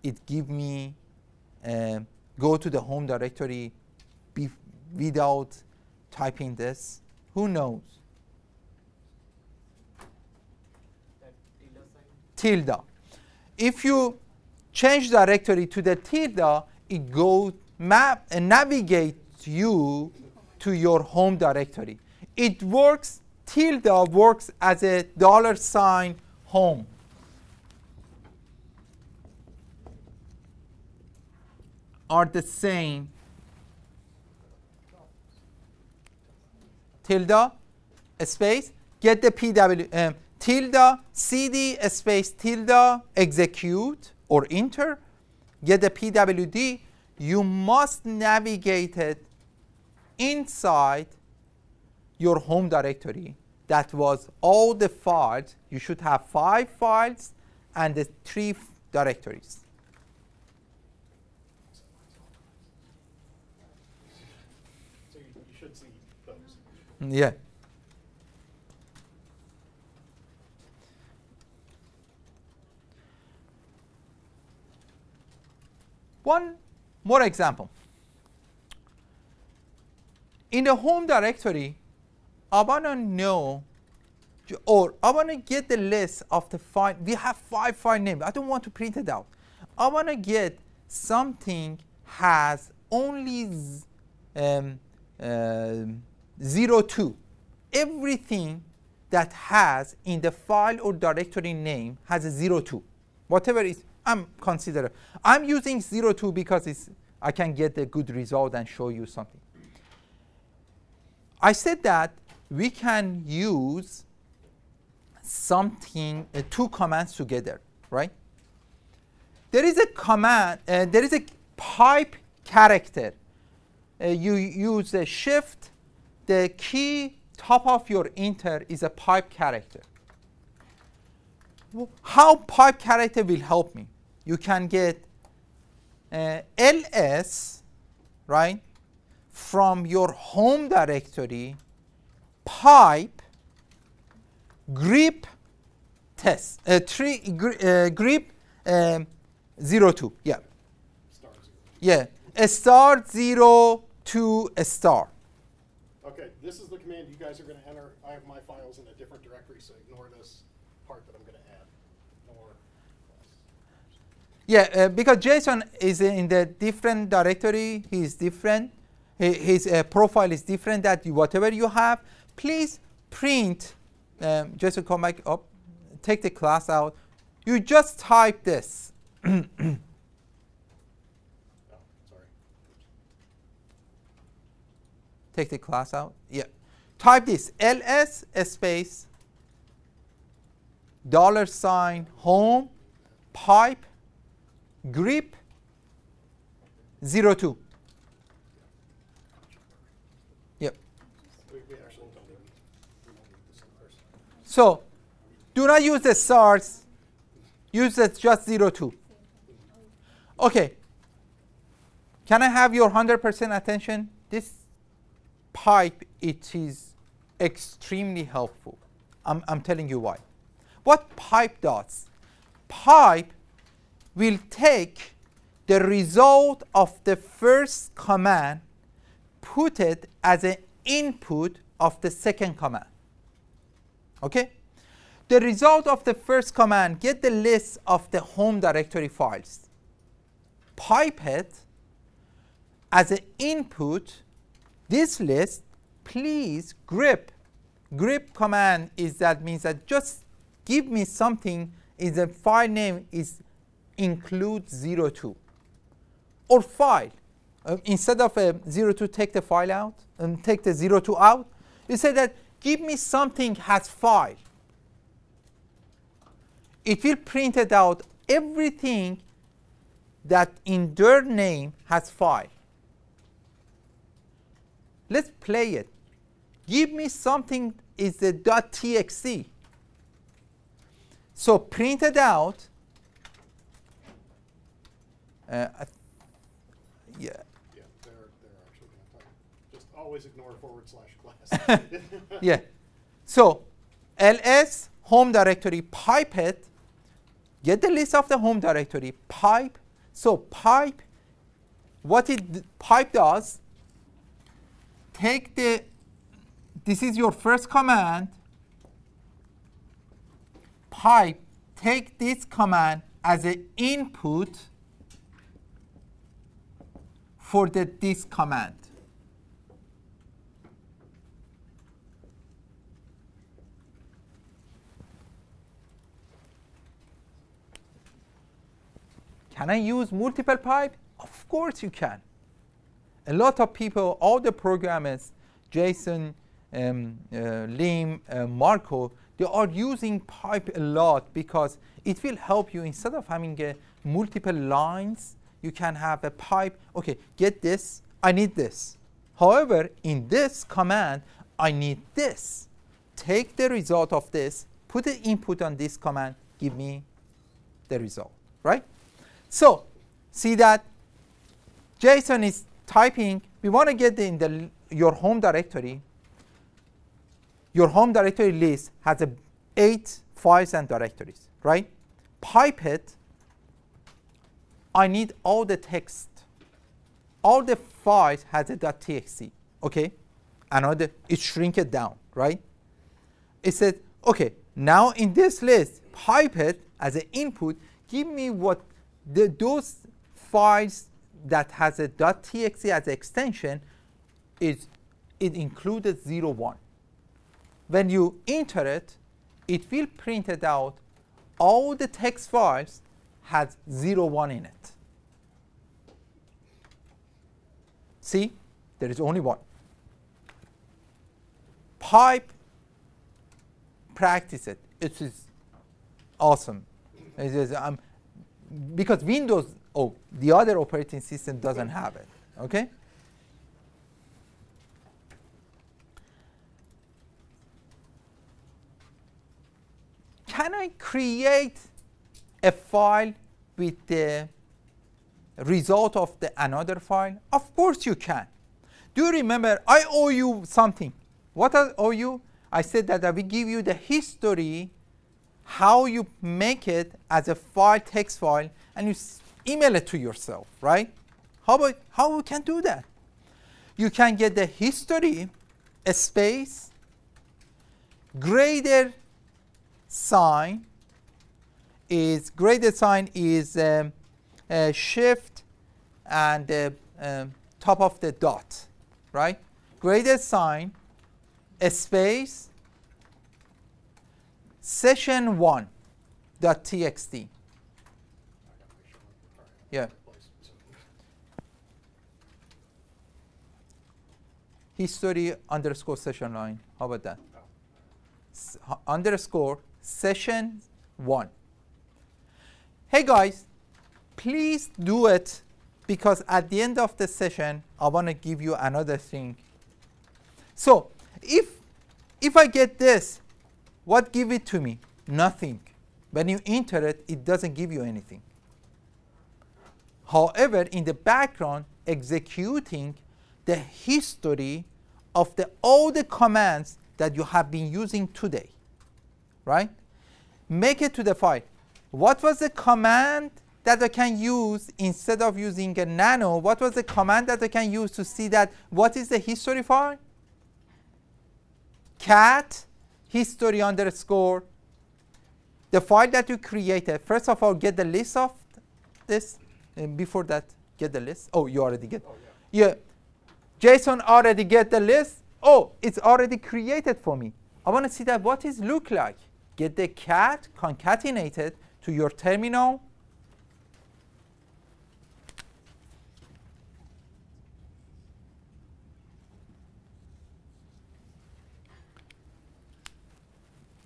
it give me go to the home directory without typing this? Who knows? Tilde. If you change directory to the tilde, it goes and navigates you to your home directory. It works, tilde works as a $sign home. Are the same. Tilde space, get the PW, tilde cd space tilde execute or enter, get the PWD. You must navigate it inside your home directory. That was all the files. You should have 5 files and the 3 directories. So you should see those. Yeah. One more example. In the home directory, I want to know, or I want to get the list of the file. We have 5 file names. I don't want to print it out. I want to get something has only 02. Everything that has in the file or directory name has a 02. Whatever is, I'm considering. I'm using 02 because I can get a good result and show you something. I said that we can use something, 2 commands together, right? There is a command, there is a pipe character. You use a shift, the key top of your enter is a pipe character. How pipe character will help me? You can get ls, right, from your home directory, pipe grep test, grep 02, yeah. Star 0. Yeah, a star 02 a star. Okay, this is the command you guys are going to enter. I have my files in a different directory, so ignore this part that I'm going to add. Ignore. Yeah, because Jason is in the different directory, he is different. His profile is different that whatever you have. Please print, Jason, come back up, take the class out. You just type this. Oh, sorry. Take the class out. Yeah. Type this, ls space $ home pipe grep 02. Yep. We actually don't need this in person. So do not use the stars. Use it just 02. Okay. Can I have your 100% attention? This pipe, it is extremely helpful. I'm telling you why. What pipe does? Pipe will take the result of the first command, put it as an input of the second command. Okay? The result of the first command, get the list of the home directory files. Pipe it as an input, this list, please grep. Grep command is that means that just give me something, is the file name is include 02 or file. Instead of 02, take the file out and take the 02 out. You say that give me something has file. It will print it out everything that in their name has file. Let's play it. Give me something is the .txt. So print it out. Yeah. Yeah, they're actually going to type. Just always ignore /class. Yeah. So ls home directory pipe it. Get the list of the home directory, pipe. So pipe, what pipe does, take this is your first command, pipe, take this command as an input for this command. Can I use multiple pipe? Of course you can. A lot of people, all the programmers, Jason, Lim, Marco, they are using pipe a lot because it will help you. Instead of having multiple lines, you can have a pipe. Okay, get this, I need this. However, in this command, I need this. Take the result of this, put the input on this command, give me the result, right? So, see that Jason is typing, we want to get in your home directory. Your home directory list has 8 files and directories, right? Pipe it. I need all the text. All the files has a .txt, okay? Another, it shrink it down, right? It says, okay, now in this list, pipe it as an input, give me what those files that has a .txt as an extension, it included 0, 1. When you enter it, it will print it out. All the text files has 0, 1 in it. See, there is only one. Pipe, practice it. It is awesome. It is, because Windows, the other operating system doesn't have it, okay? Can I create a file with the result of another file? Of course you can. Do you remember, I owe you something. What I owe you? I said that I will give you the history, how you make it as a file, text file, and you email it to yourself, right? How we can do that? You can get the history, a space, greater sign is shift and top of the dot, right? Greater sign, a space, session1.txt. Yeah. History underscore session line. How about that? Underscore session 1. Hey guys, please do it, because at the end of the session, I want to give you another thing. So if I get this, what give it to me? Nothing. When you enter it, it doesn't give you anything. However, in the background, executing the history of all the commands that you have been using today, right? Make it to the file. What was the command that I can use instead of using a nano? What was the command that I can use to see that what is the history file? Cat history underscore the file that you created. First of all, get the list of this. And before that, get the list. Oh, you already get. Oh, yeah. Yeah. Jason already get the list. Oh, it's already created for me. I want to see that what it look like. Get the cat concatenated to your terminal.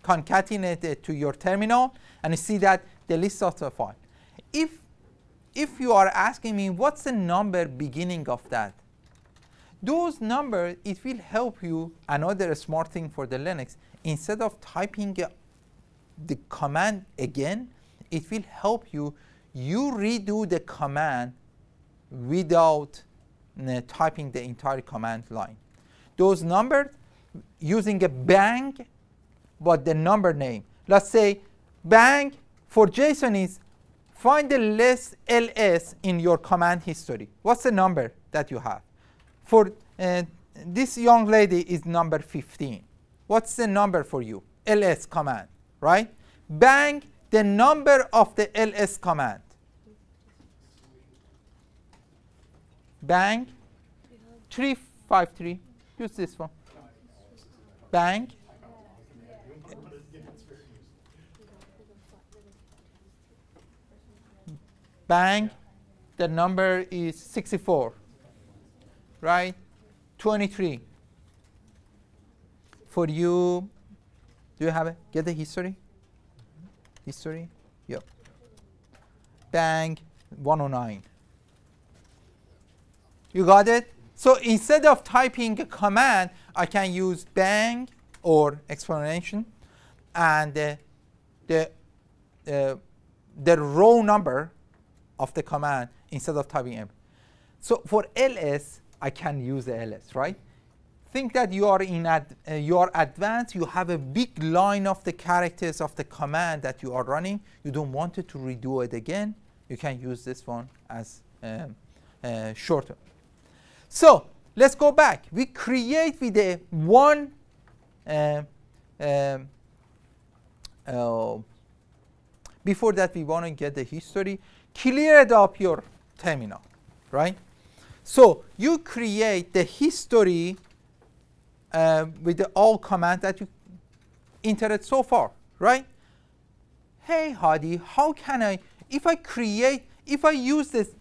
Concatenate it to your terminal, and you see that the list of the file. If you are asking me what's the number beginning of that, those numbers, it will help you. Another smart thing for the Linux, instead of typing the command again, it will help you. You redo the command without typing the entire command line. Those numbers using a bang, but the number name. Let's say bang for JSON is find the less ls in your command history. What's the number that you have? For this young lady is number 15. What's the number for you? ls command, right? Bang the number of the ls command. Bang 353. Use this one. Bang. Bang, the number is 64, right? 23. For you, do you have it? Get the history? History? Yep. Bang, 109. You got it? So instead of typing a command, I can use bang or explanation, and the row number of the command instead of typing m. So for ls, I can use the ls, right? Think that you are you are advanced. You have a big line of the characters of the command that you are running. You don't want it to redo it again. You can use this one as shorter. So let's go back. We create with a one before that, we want to get the history. Clear it up your terminal, right? So you create the history with the all command that you entered so far, right? Hey Hadi, how can I, if I use this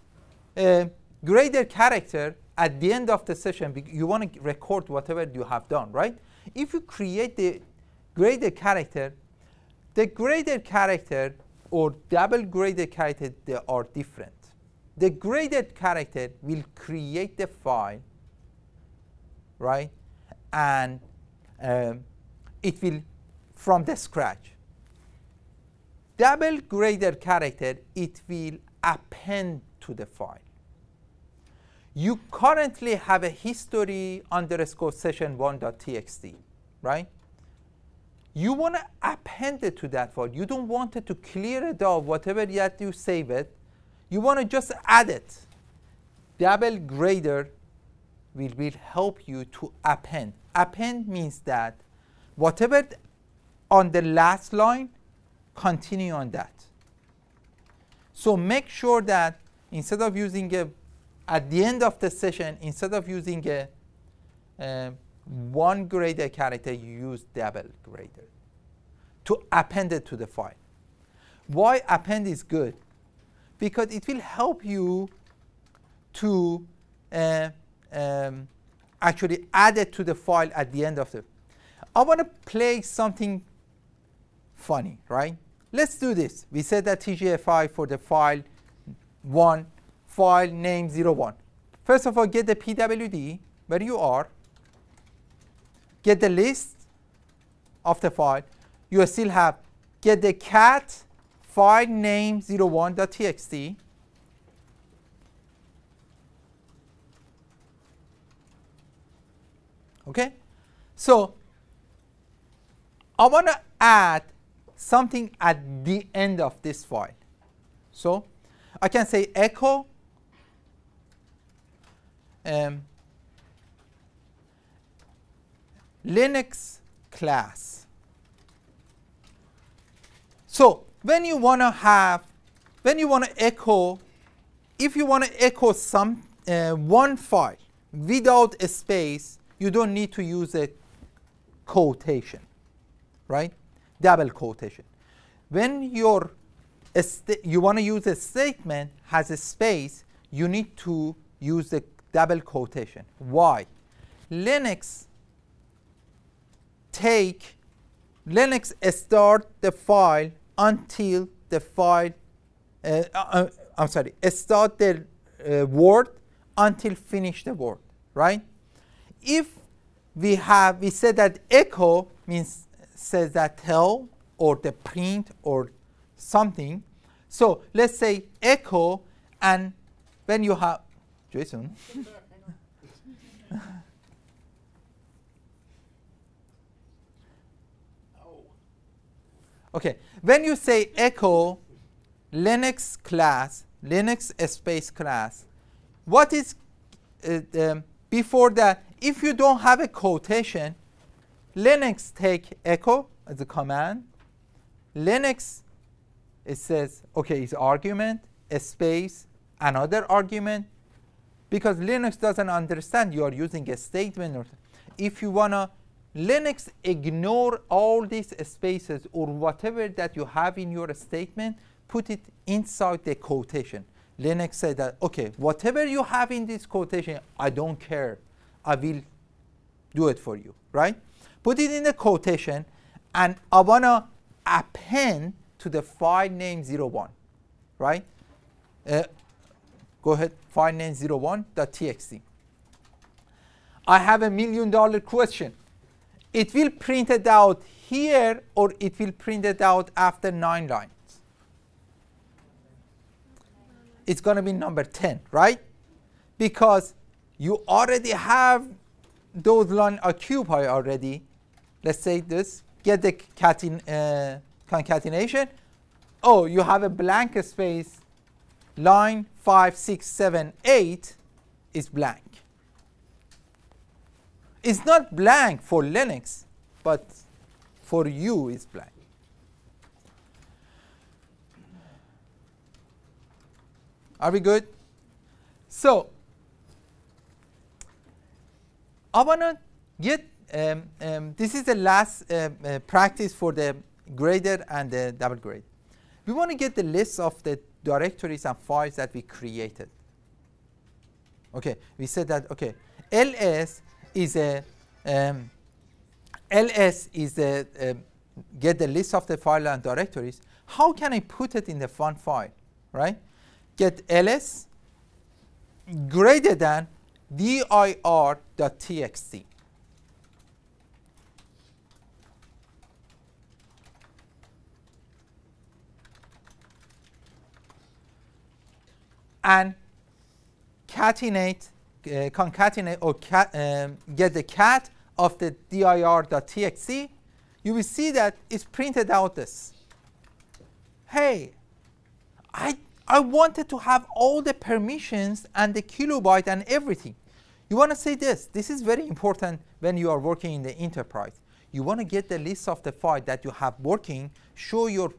grader character at the end of the session, you want to record whatever you have done, right? If you create the grader character, the grader character or double graded character, they are different. The graded character will create the file, right? And it will from the scratch. Double graded character, it will append to the file. You currently have a history underscore session1.txt, right? You want to append it to that file. You don't want it to clear it off, whatever that you save it. You want to just add it. Double grader will help you to append. Append means that whatever on the last line, continue on that. So make sure that instead of using at the end of the session, instead of using a one grader character, you use double grader to append it to the file. Why append is good? Because it will help you to actually add it to the file at the end of the. I want to play something funny, right? Let's do this. We said that TGFI for the file 1, file name 01. First of all, get the PWD where you are. Get the list of the file. You still have get the cat file name 01.txt. Okay? So I want to add something at the end of this file. So I can say echo Linux class. So when you want to echo, if you want to echo some one file without a space, you don't need to use a quotation, right? Double quotation. When you want to use a statement has a space, you need to use the double quotation. Why? Linux start the file until the file, start the word until finish the word, right? If we said that echo says that tell or the print or something. So let's say echo, and when you have, Jason. Okay, when you say echo Linux class, Linux space class, what is before that? If you don't have a quotation, Linux take echo as a command. Linux, it says, okay, it's argument, a space, another argument, because Linux doesn't understand you are using a statement. Or if you want to, Linux ignore all these spaces or whatever that you have in your statement, put it inside the quotation. Linux said that, okay, whatever you have in this quotation, I don't care. I will do it for you, right? Put it in the quotation, and I want to append to the file name 01, right? Go ahead, file name 01.txt. I have $1 million question. It will print it out here, or it will print it out after 9 lines. It's going to be number 10, right? Because you already have those lines occupied already. Let's say this, get the concatenation. Oh, you have a blank space. Line 5, 6, 7, 8 is blank. It's not blank for Linux, but for you it's blank. Are we good? So I want to get, this is the last practice for the grader and the double grade. We want to get the list of the directories and files that we created. Okay, we said that, okay, ls is a get the list of the file and directories. How can I put it in the one file, right? Get ls greater than dir.txt. And concatenate or get the cat of the dir.txt, you will see that it's printed out this. Hey, I wanted to have all the permissions and the kilobyte and everything. You want to say this. This is very important when you are working in the enterprise. You want to get the list of the file that you have working, show your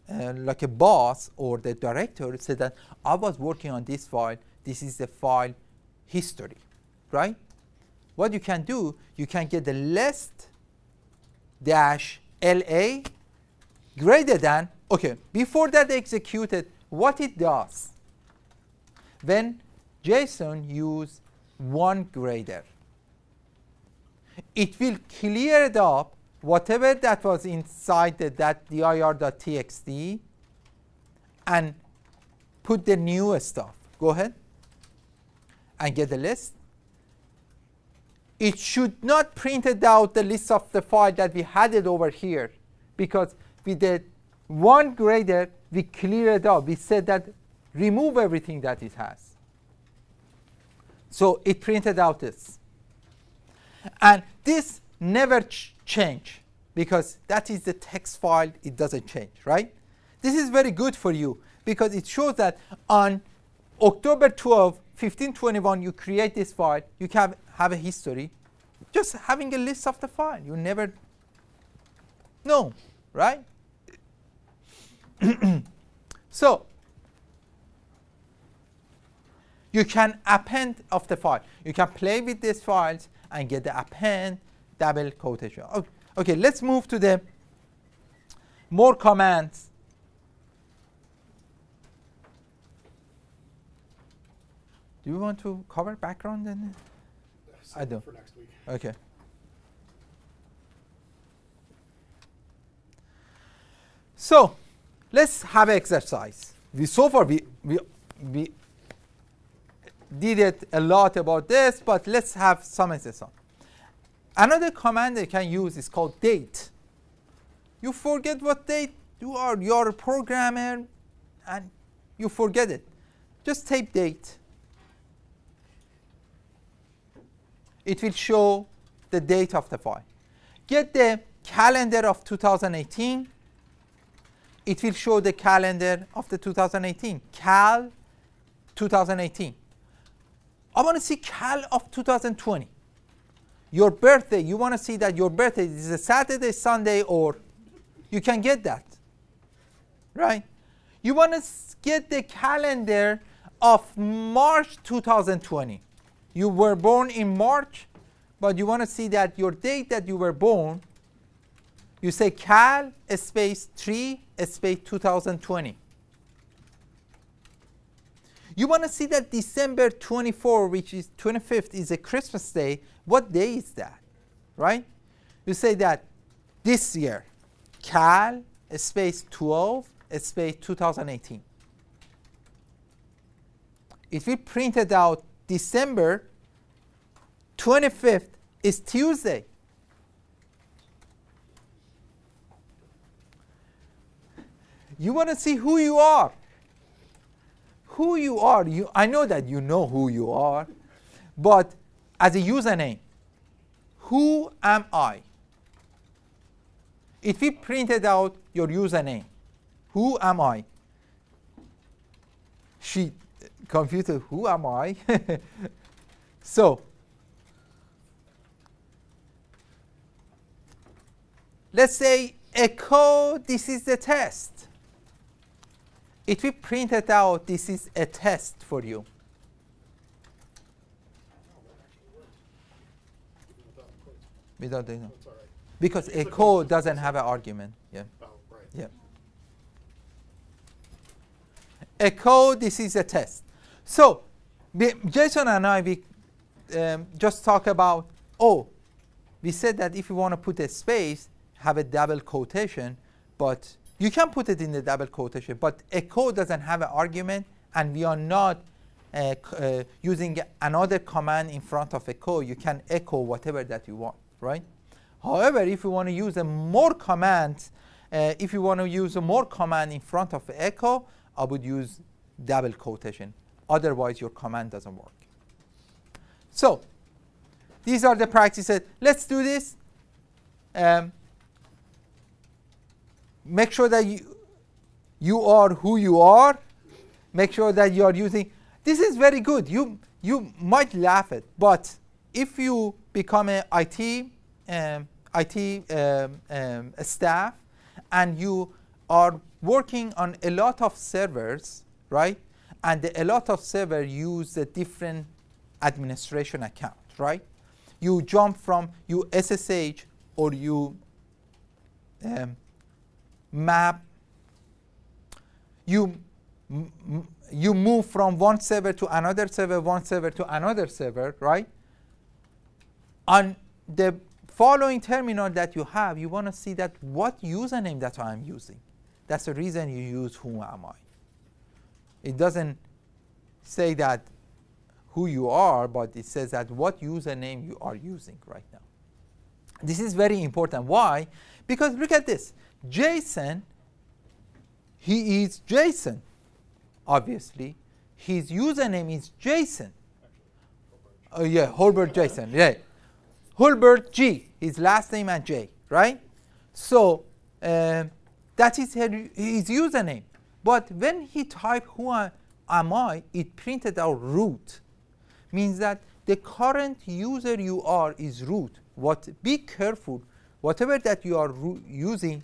like a boss or the director, say that I was working on this file. This is the file history, right? What you can do, you can get the list dash LA greater than, okay, before that executed, what it does, when JSON use one grader, it will clear it up, whatever that was inside that dir.txt, and put the new stuff. Go ahead and get the list. It should not print it out the list of the file that we had it over here, because with the one grader we clear it up. We said that remove everything that it has. So it printed out this. And this never change, because that is the text file. It doesn't change, right? This is very good for you, because it shows that on October 12, 1521, you create this file. You can have a history. Just having a list of the file. You never know, right? So you can append of the file. You can play with these files and get the append double quotation. Okay, let's move to the more commands. Do you want to cover background then? I do. For next week. Okay. So let's have an exercise. So far we did it a lot about this, but let's have some exercise. Another command they can use is called date. You forget what date you are. You're a programmer and you forget it. Just type date. It will show the date of the file. Get the calendar of 2018. It will show the calendar of the 2018. Cal 2018. I want to see cal of 2020. Your birthday, you want to see that your birthday is a Saturday, Sunday, or you can get that, right? You want to get the calendar of March 2020. You were born in March, but you want to see that your date that you were born, you say cal space 3 space 2020. You want to see that December 24, which is 25th, is a Christmas day. What day is that, right? You say that this year, cal space 12 space 2018. If we printed out December 25th is Tuesday. You want to see who you are. Who you are. I know that you know who you are, but as a username, who am I? If we printed out your username, who am I? Computer, who am I? So, let's say echo, this is the test. If we print it out, this is a test for you. Without the, That's all right. because echo doesn't have an argument. Yeah. Oh, right. Yeah. Echo, this is a test. So, Jason and I, we just talk about, we said that if you want to put a space, have a double quotation, but you can put it in the double quotation, but echo doesn't have an argument, and we are not using another command in front of echo. You can echo whatever that you want, right? However, if you want to use more commands, if you want to use more command in front of echo, I would use double quotation. Otherwise, your command doesn't work. So, these are the practices. Let's do this. Make sure that you are who you are. Make sure that you are using. This is very good. You might laugh at, but if you become an IT staff and you are working on a lot of servers, right? And a lot of servers use a different administration account, right? You jump from you SSH or you map. You move from one server to another server, one server to another server, right? On the following terminal that you have, you want to see that what username that I'm using. That's the reason you use who am I. It doesn't say that who you are, but it says that what username you are using right now. This is very important. Why? Because look at this. Jason, he is Jason, obviously. His username is Jason. Oh yeah, Holbert Jason, yeah. Holbert G, his last name and J, right? So that is his username. But when he typed who am I, it printed out root. Means that the current user you are is root. Be careful. Whatever that you are using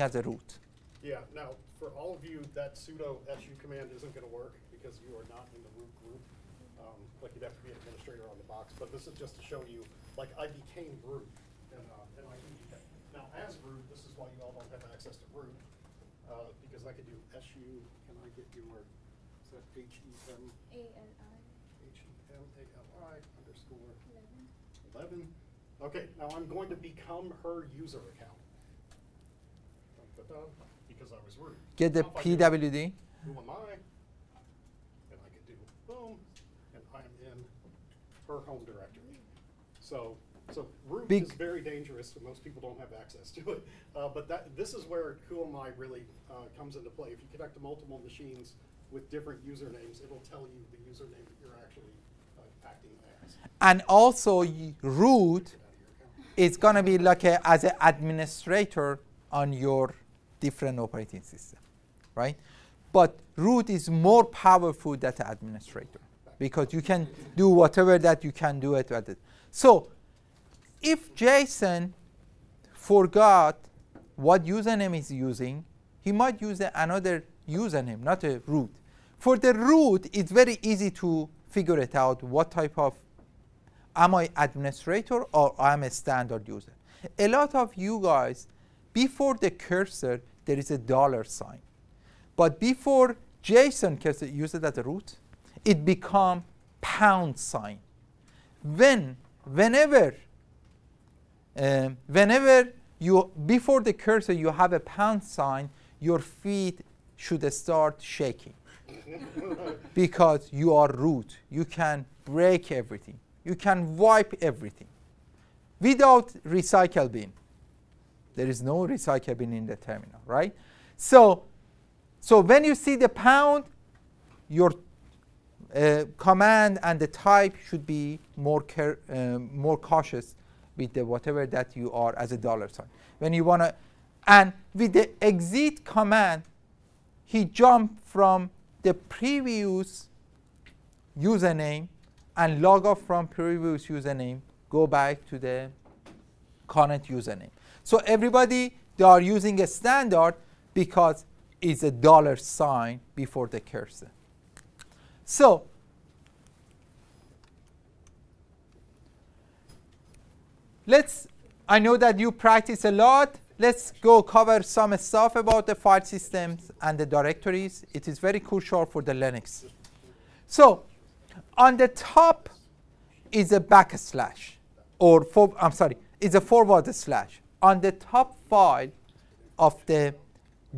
as a root. Yeah, now, for all of you, that sudo su command isn't going to work because you are not in the root group. Like, you'd have to be an administrator on the box. But this is just to show you, like, I became root. And I became. Now, as root, this is why you all don't have access to root. Because I could do su, can I get your, is that HEM? HEMALI underscore 11. Okay, now I'm going to become her user account. Because I was root. Get the PWD. Who am I? And I could do boom, and I'm in her home directory. So So root Big- is very dangerous, and most people don't have access to it. But this is where QMI really comes into play. If you connect to multiple machines with different usernames, it'll tell you the username that you're actually acting as. And also root is going to be like as an administrator on your different operating system, right? But root is more powerful than the administrator because you can do whatever that you can do it with it. So if Jason forgot what username he's using, he might use another username, not a root. For the root, it's very easy to figure it out what type of, am I administrator or I'm a standard user. A lot of you guys, before the cursor, there is a $sign. But before Jason cursor uses as a root, it becomes $sign. Whenever you, before the cursor, you have a $sign, your feet should start shaking because you are root. You can break everything. You can wipe everything without recycle bin. There is no recycle bin in the terminal, right? So when you see the pound, your command and the type should be more cautious with the whatever that you are as a $sign. When you want to, and with the exit command, he jumped from the previous username and log off from previous username, go back to the current username. So everybody, they are using a standard because it's a $sign before the cursor. So I know that you practice a lot. Let's go cover some stuff about the file systems and the directories. It is very crucial for the Linux. So on the top is a backslash, or it's a forward slash. On the top file of the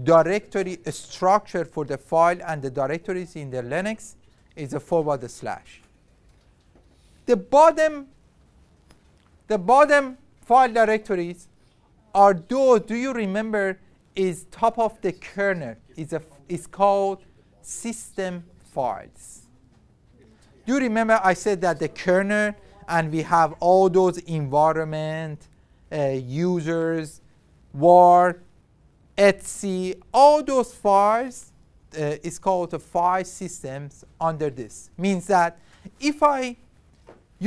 directory structure for the file and the directories in the Linux is a forward slash. The bottom file directories are those, do you remember, is top of the kernel. It's called system files. Do you remember I said that the kernel, and we have all those environment, users, var, etc. All those files is called the file systems under this. Means that you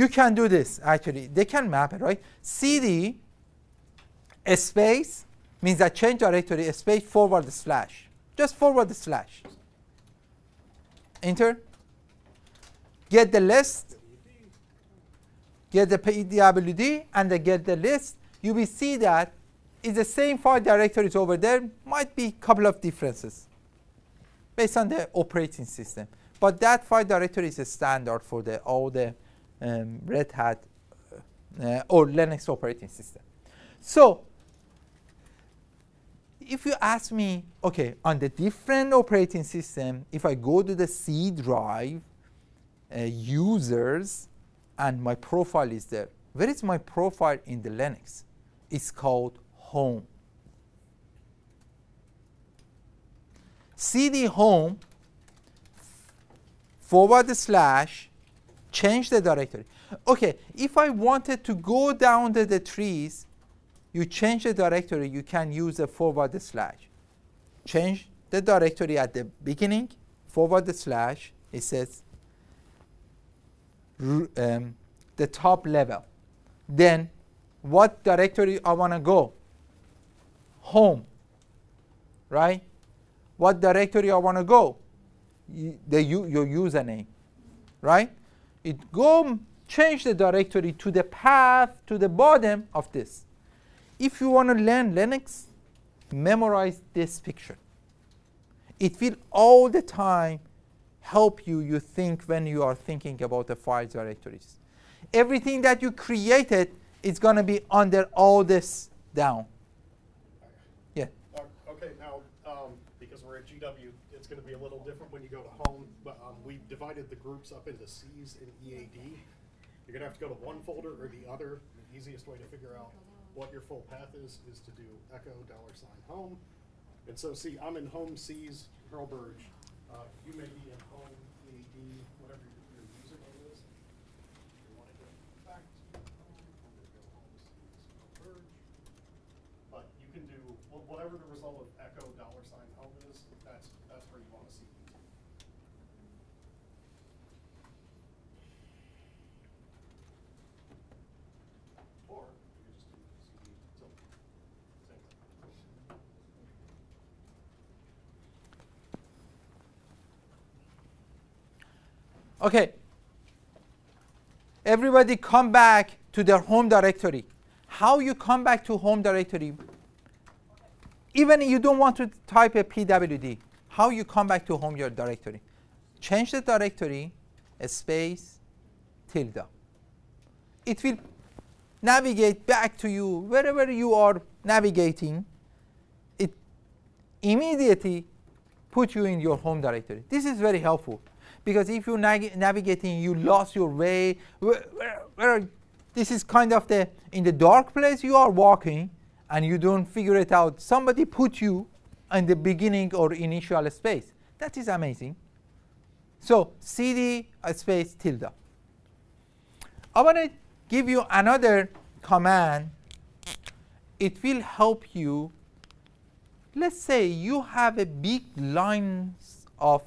can do this actually. They can map it, right? CD space means that change directory space forward slash. Just forward slash. Enter. Get the list. Get the PWD and then get the list. You will see that it's the same file directories over there. Might be a couple of differences based on the operating system. But that file directory is a standard for all the Red Hat or Linux operating system. So if you ask me, okay, on the different operating system, if I go to the C drive, users, and my profile is there. Where is my profile in the Linux? It's called home. CD home / change the directory. Okay, if I wanted to go down to the trees, you change the directory, you can use a / change the directory at the beginning, / it says the top level. Then what directory I want to go? Home, right? What directory I want to go? Your username, right? It go change the directory to the path to the bottom of this. If you want to learn Linux, memorize this picture. It will all the time help you think when you are thinking about the file directories. Everything that you created is going to be under all this down. Yeah. Okay, now because we're at GW, it's going to be a little different when you go to home. But we've divided the groups up into C's and EAD. You're going to have to go to one folder or the other. The easiest way to figure out what your full path is to do echo $home. And so see, I'm in home C's Hurlburt. You may be in home EAD, whatever your username is. If you want to go back to home, I'm going to go home C's Hurlburt. But you can do whatever the result of echo $home is, that's where you want to see it. Or you can just do CD tilde. Same thing. Okay. Everybody come back to their home directory. How you come back to home directory? Even if you don't want to type a pwd, how you come back to home your directory? Change the directory, space, tilde. It will navigate back to you wherever you are navigating. It immediately put you in your home directory. This is very helpful because if you're navigating, you lost your way. This is kind of in the dark place you are walking and you don't figure it out. Somebody put you in the beginning or initial space. That is amazing. So cd space tilde. I want to give you another command. It will help you. Let's say you have a big lines of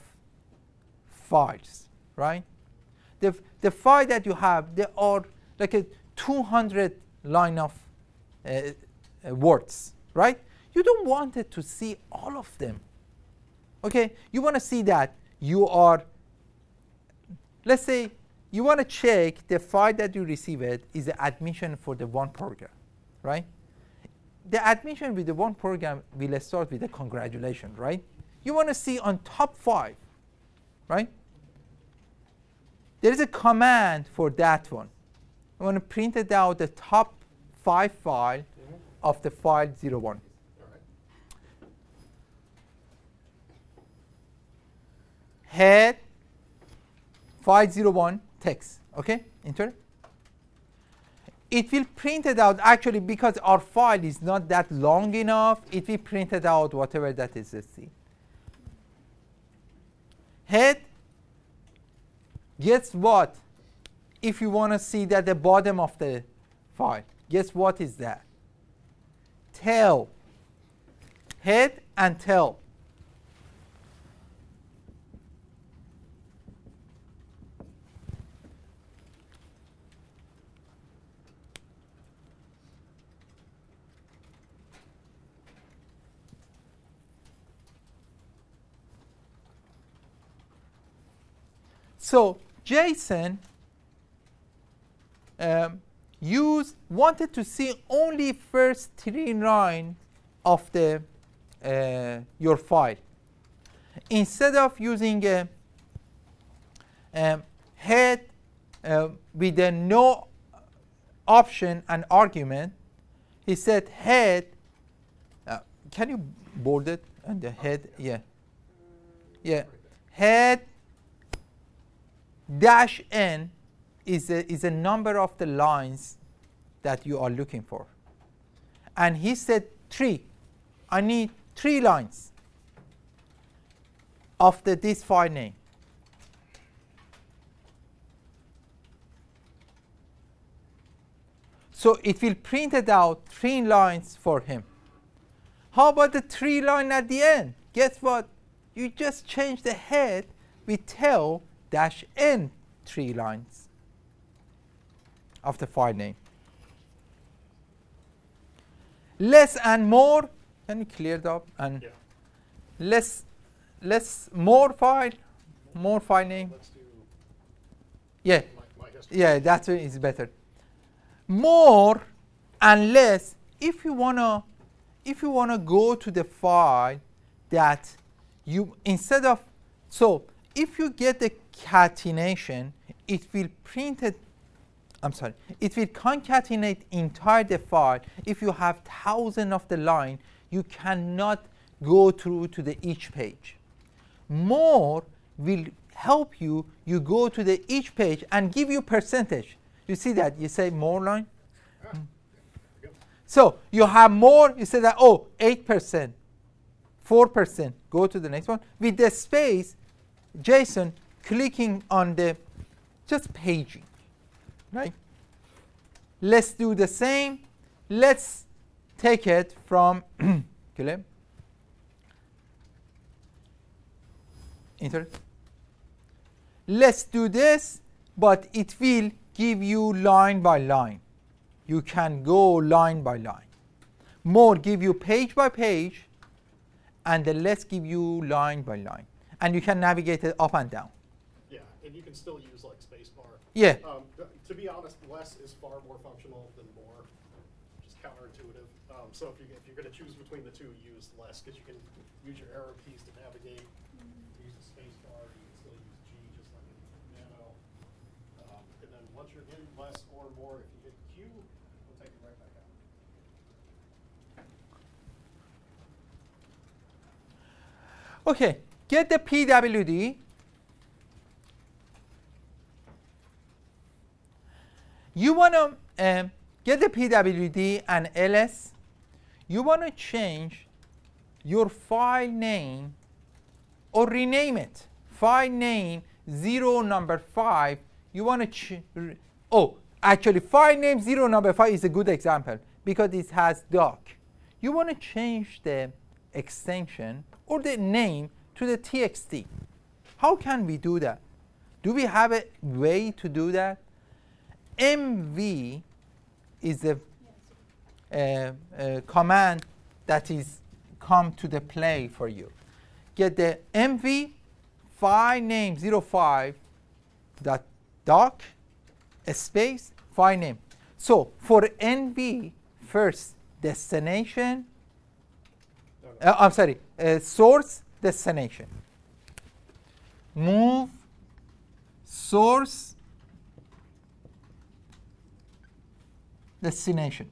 files, right? The file that you have, they are like a 200 line of words, right? You don't want it to see all of them. Okay, you want to see that you are, let's say you want to check the file that you received is the admission for the one program, right? The admission with the one program will start with a congratulations, right? You want to see on top 5, right? There is a command for that one. I want to print it out the top 5 file of the file 01. Head file 01 text. Okay, enter. It will print it out actually because our file is not that long enough. It will print it out whatever that is. Let's see. Head. Guess what? If you want to see that the bottom of the file, guess what is that? Tail. Head and tail. So Jason wanted to see only first 3 lines of the your file. Instead of using a head with a no option and argument, he said head. Can you bold it and the head? Yeah. Yeah. Head dash n is a number of the lines that you are looking for. And he said 3. I need 3 lines of this file name. So it will print it out 3 lines for him. How about the 3 line at the end? Guess what? You just change the head with tail dash n 3 lines of the file name. Less and more. Can you clear it up? And yeah. More file name. Let's do yeah. my history. Yeah, that is better. More and less. If you wanna go to the file that you instead of if you get the catenation, it will print it. I'm sorry. It will concatenate entire the file. If you have thousands of the line, you cannot go through to each page. More will help you. You go to each page and give you percentage. You see that? You say more line. So you have more, you say that, oh, 8%, 4%, go to the next one. With the space, JSON clicking on the, just paging, right? Let's do the same. Let's take it from, enter. Let's do this, but it will give you line by line. You can go line by line. More give you page by page, and the less give you line by line. And you can navigate it up and down. Yeah, and you can still use like spacebar. Yeah. To be honest, less is far more functional than more. Just counterintuitive. So if you're going to choose between the two, use less, because you can use your arrow keys to navigate. Use the spacebar. You can still use G just like in Nano. And then once you're in less or more, if you hit Q, it'll take you right back out. Okay, get the PWD. You want to get the PWD and ls. You want to change your file name or rename it. File name 0 number 5. You want to actually file name 0 number 5 is a good example because it has doc. You want to change the extension or the name to the txt. How can we do that? Do we have a way to do that? mv is a command that is come to the play for you. Get the mv file name 05 dot doc space file name. So for nv, first destination, I'm sorry, source destination. Move source destination.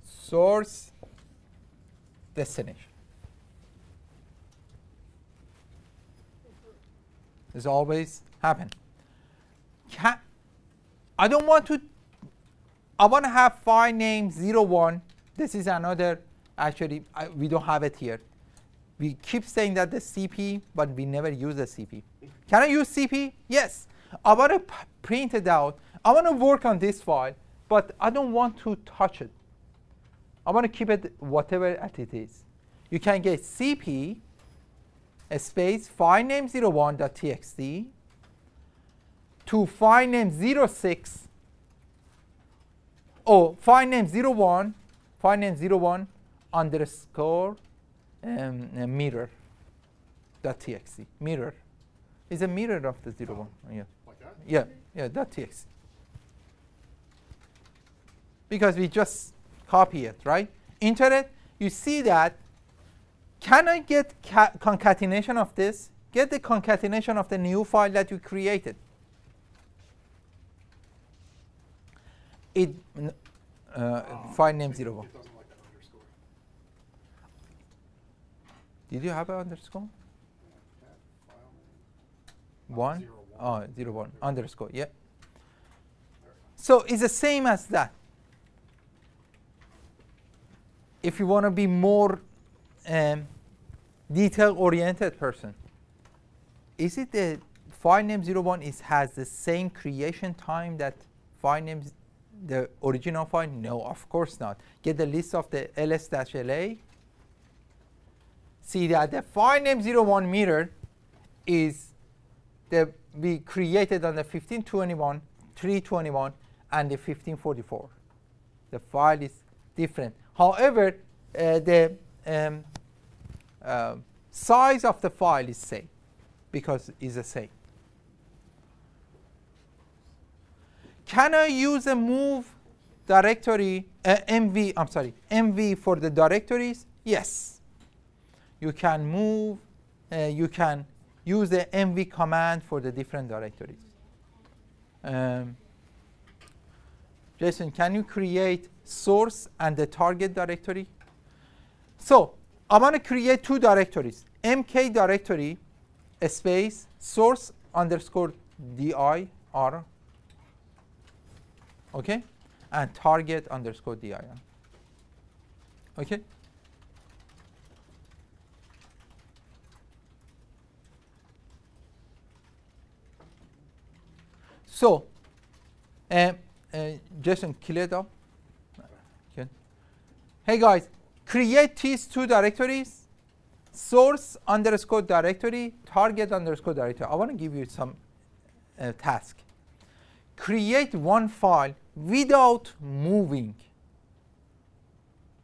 Source destination. This always happen. I don't want to, I want to have file name 01. This is another, actually, we don't have it here. We keep saying that the CP, but we never use the CP. Can I use CP? Yes. I want to print it out. I want to work on this file, but I don't want to touch it. I want to keep it whatever it is. You can get CP space file name 01.txt to file name 06 file name 01 underscore mirror.txt. Mirror is a mirror of the 01. Yeah. Like that? Yeah, .txt. Because we just copy it, right? Enter it. You see that. Can I get concatenation of this? Get the concatenation of the new file that you created. File name 01. It doesn't like that underscore. Did you have an underscore? Yeah, file name. 1? 01. 01. Underscore, yeah. So it's the same as that. If you want to be more detail-oriented person, is it the file name 01 has the same creation time that file name, the original file? No, of course not. Get the list of the ls-la. See that the file name 01 mirror is we created on the 1521, 321, and the 1544. The file is different. However, the size of the file is same because it's the same. Can I use a move directory MV for the directories? Yes. You can move, you can use the mv command for the different directories. Jason, can you create source and the target directory? So I want to create two directories, mk directory space source underscore dir, okay, and target underscore dir, okay. So, Jason, clear it up. Okay. Hey guys, create these two directories, source underscore directory, target underscore directory. I want to give you some task. Create one file without moving,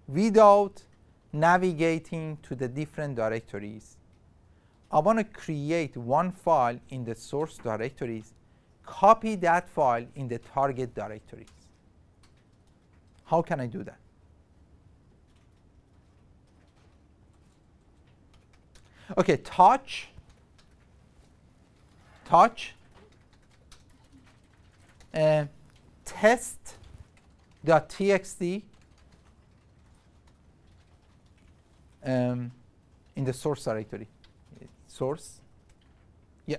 without navigating to the different directories. I want to create one file in the source directories, copy that file in the target directories. How can I do that? Okay, touch, test.txt in the source directory. Source, yeah.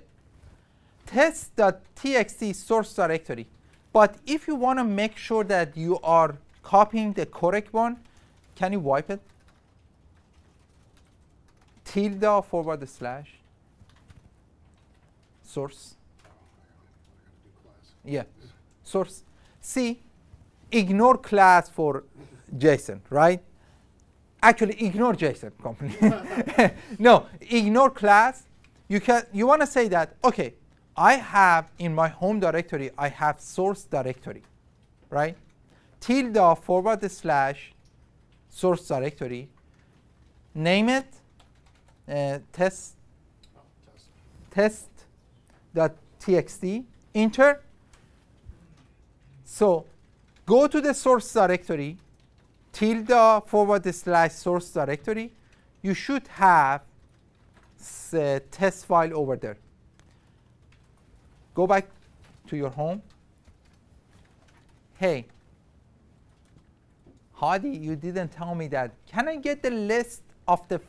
Test.txt source directory. But if you want to make sure that you are copying the correct one, can you wipe it? Tilde forward slash source. Yeah, source. See, ignore class for JSON, right? Actually, ignore JSON completely. No, ignore class. You want to say that, okay, I have in my home directory, I have source directory, right? Tilde forward slash source directory. Name it test.txt, enter. So go to the source directory, tilde forward slash source directory. You should have a test file over there. Go back to your home. Hey, Hadi, you didn't tell me that. Can I get the list of the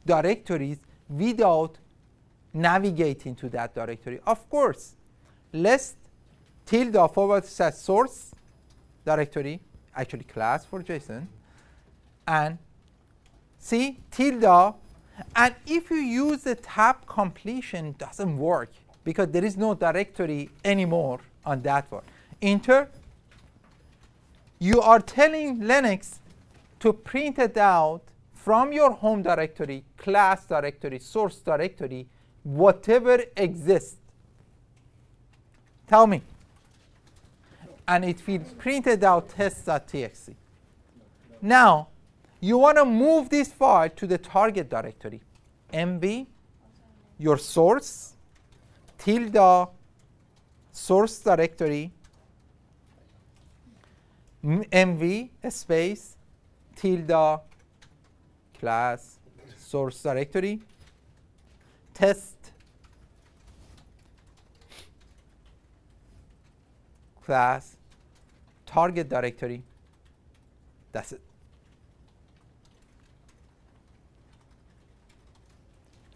directories without navigating to that directory? Of course. List tilde forward slash source directory, actually class for JSON, and see tilde. And if you use the tab completion, it doesn't work because there is no directory anymore on that one. Enter. You are telling Linux to print it out from your home directory, class directory, source directory, whatever exists. Tell me. And it will print it out test.txt. Now, you want to move this file to the target directory. mv, your source, tilde, source directory, mv space, tilde, class, source directory, test, class, target directory. That's it.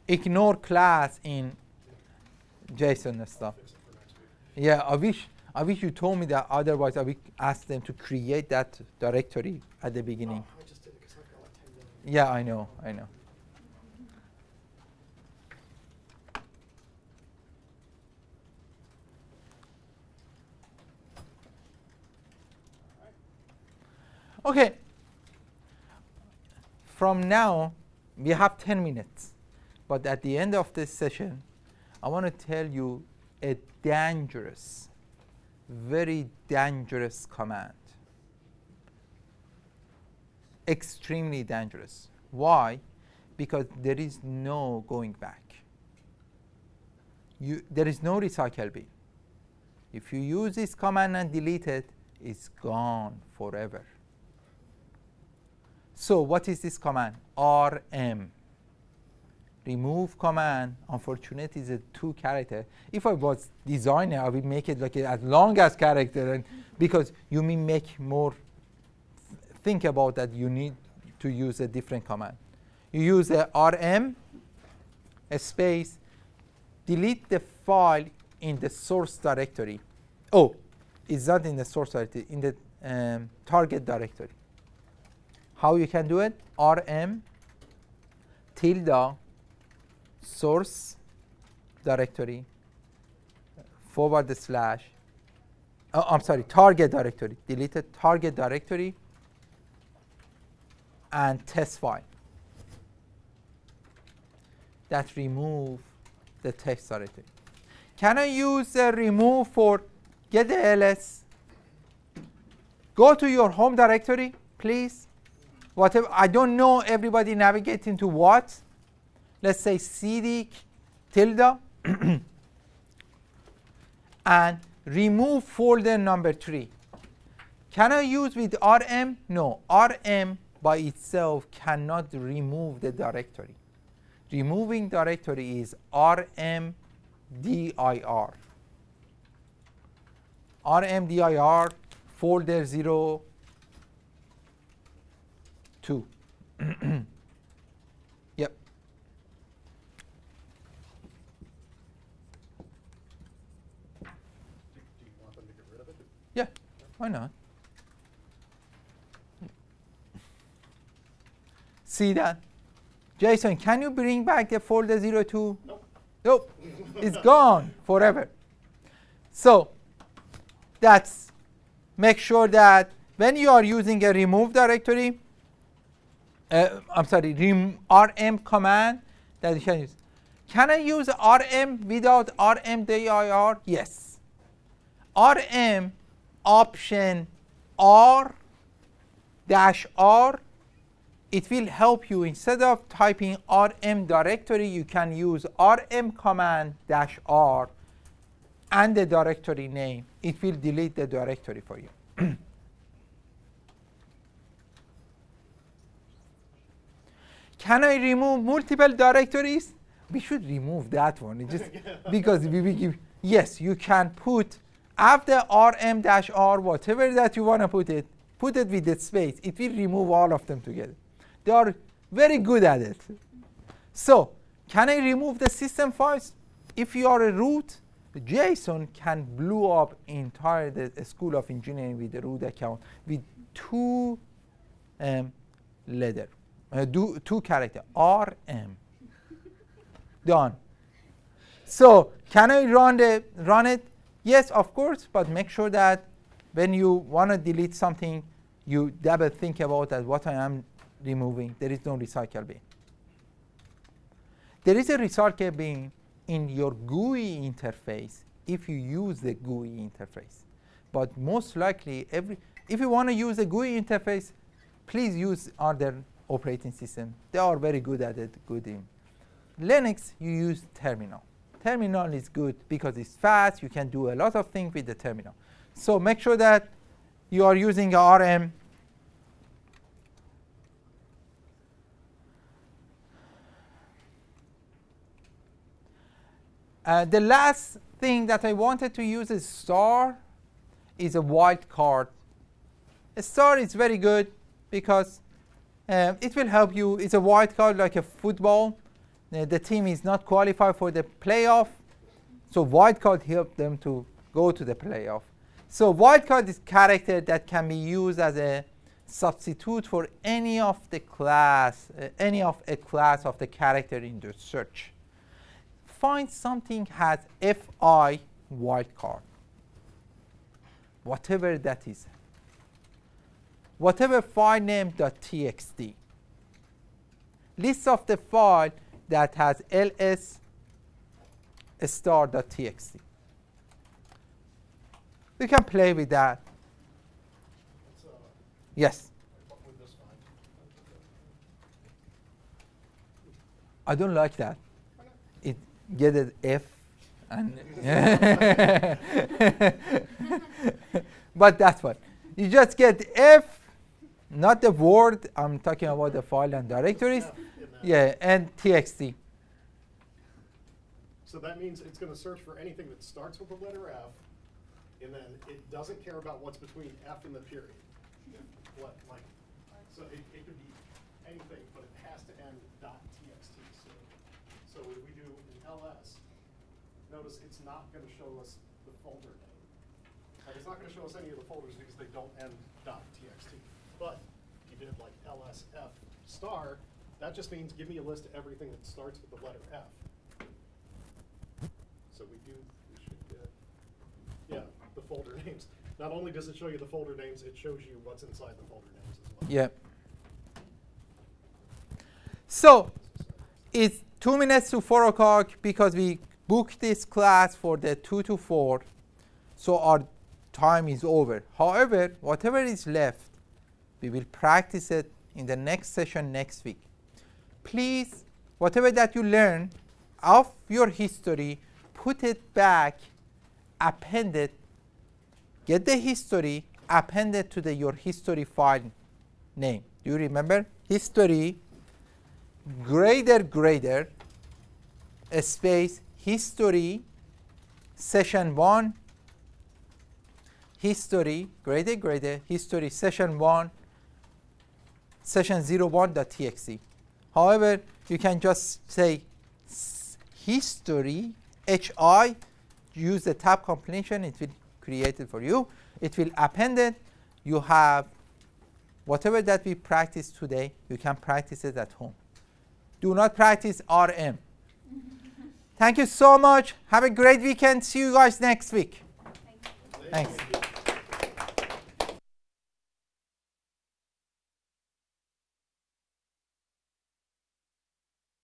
Ignore class in JSON stuff. Yeah, I wish you told me that. Otherwise, I would ask them to create that directory at the beginning. Oh, I just did it because I've got like 10 million. Yeah, I know. Okay. From now, we have 10 minutes. But at the end of this session, I want to tell you a dangerous, very dangerous command. Extremely dangerous. Why? Because there is no going back. There is no recycle bin. If you use this command and delete it, it's gone forever. So what is this command? rm. remove command, unfortunately, is a 2 character. If I was designer, I would make it like as long as character, and because you may make more think about that you need to use a different command. You use a rm space, delete the file in the source directory. Oh, it's not in the source directory, in the target directory. How you can do it? rm tilde source directory / I'm sorry, target directory. Delete it, target directory and test file. That remove the text directory. Can I use the remove for get the ls? Go to your home directory, please. Whatever, I don't know everybody navigating to what. Let's say cd tilde and remove folder number 3. Can I use with rm? No, rm by itself cannot remove the directory. Removing directory is rmdir. rmdir folder 02. Yep. Do you want them to get rid of it? Yeah, why not? See that? Jason, can you bring back the folder 02? Nope. Nope. It's gone forever. So that's make sure that when you are using a remove directory, I'm sorry, rm command that you can use. Can I use rm without rmdir? Yes. Rm option r dash r, it will help you. Instead of typing rm directory, you can use rm command dash r and the directory name. It will delete the directory for you. Can I remove multiple directories? We should remove that one. It just because we give, yes, you can put after rm-r, whatever that you want to put it with the space. It will remove all of them together. They are very good at it. So, can I remove the system files? If you are a root, JSON can blow up entire the School of Engineering with the root account with 2 letter, 2 character, RM. Done. So, can I run it? Yes, of course, but make sure that when you want to delete something, you double think about that what I am removing. There is no recycle bin. There is a recycle bin in your GUI interface if you use the GUI interface. But most likely, if you want to use a GUI interface, please use other operating system. They are very good at it. Good in Linux, you use terminal. Terminal is good because it's fast. You can do a lot of things with the terminal. So make sure that you are using RM. The last thing that I wanted to use is star, is a wildcard. A star is very good because it will help you. It's a wildcard like a football. The team is not qualified for the playoff, so wildcard help them to go to the playoff. So wildcard is character that can be used as a substitute for any of the class, any of a class of the character in the search. Find something has fi wildcard, whatever that is, whatever file name .txt, list of the file that has ls star.txt. You can play with that. Yes. I don't like that. It get an F and but that's what. You just get F, not the word. I'm talking about the file and directories. Yeah, and txt. So that means it's going to search for anything that starts with the letter F, and then it doesn't care about what's between F and the period. So it could be anything, but it has to end .txt. So if we do an ls, notice it's not going to show us the folder name. Like, it's not going to show us any of the folders because they don't end .txt. But if you did like lsf star, that just means give me a list of everything that starts with the letter F. So we should get, yeah, the folder names. Not only does it show you the folder names, it shows you what's inside the folder names as well. Yeah. So it's 2 minutes to 4 o'clock because we booked this class for the 2 to 4. So our time is over. However, whatever is left, we will practice it in the next session next week. Please, whatever that you learn of your history, put it back, append it, get the history, append it to your history file name. Do you remember? History, grader, space, history, session 1, history, grader, history, session 1, session 01.txt. However, you can just say history, hi, use the tab completion, it will create it for you. It will append it. You have whatever that we practiced today, you can practice it at home. Do not practice RM. Thank you so much. Have a great weekend. See you guys next week. Thanks.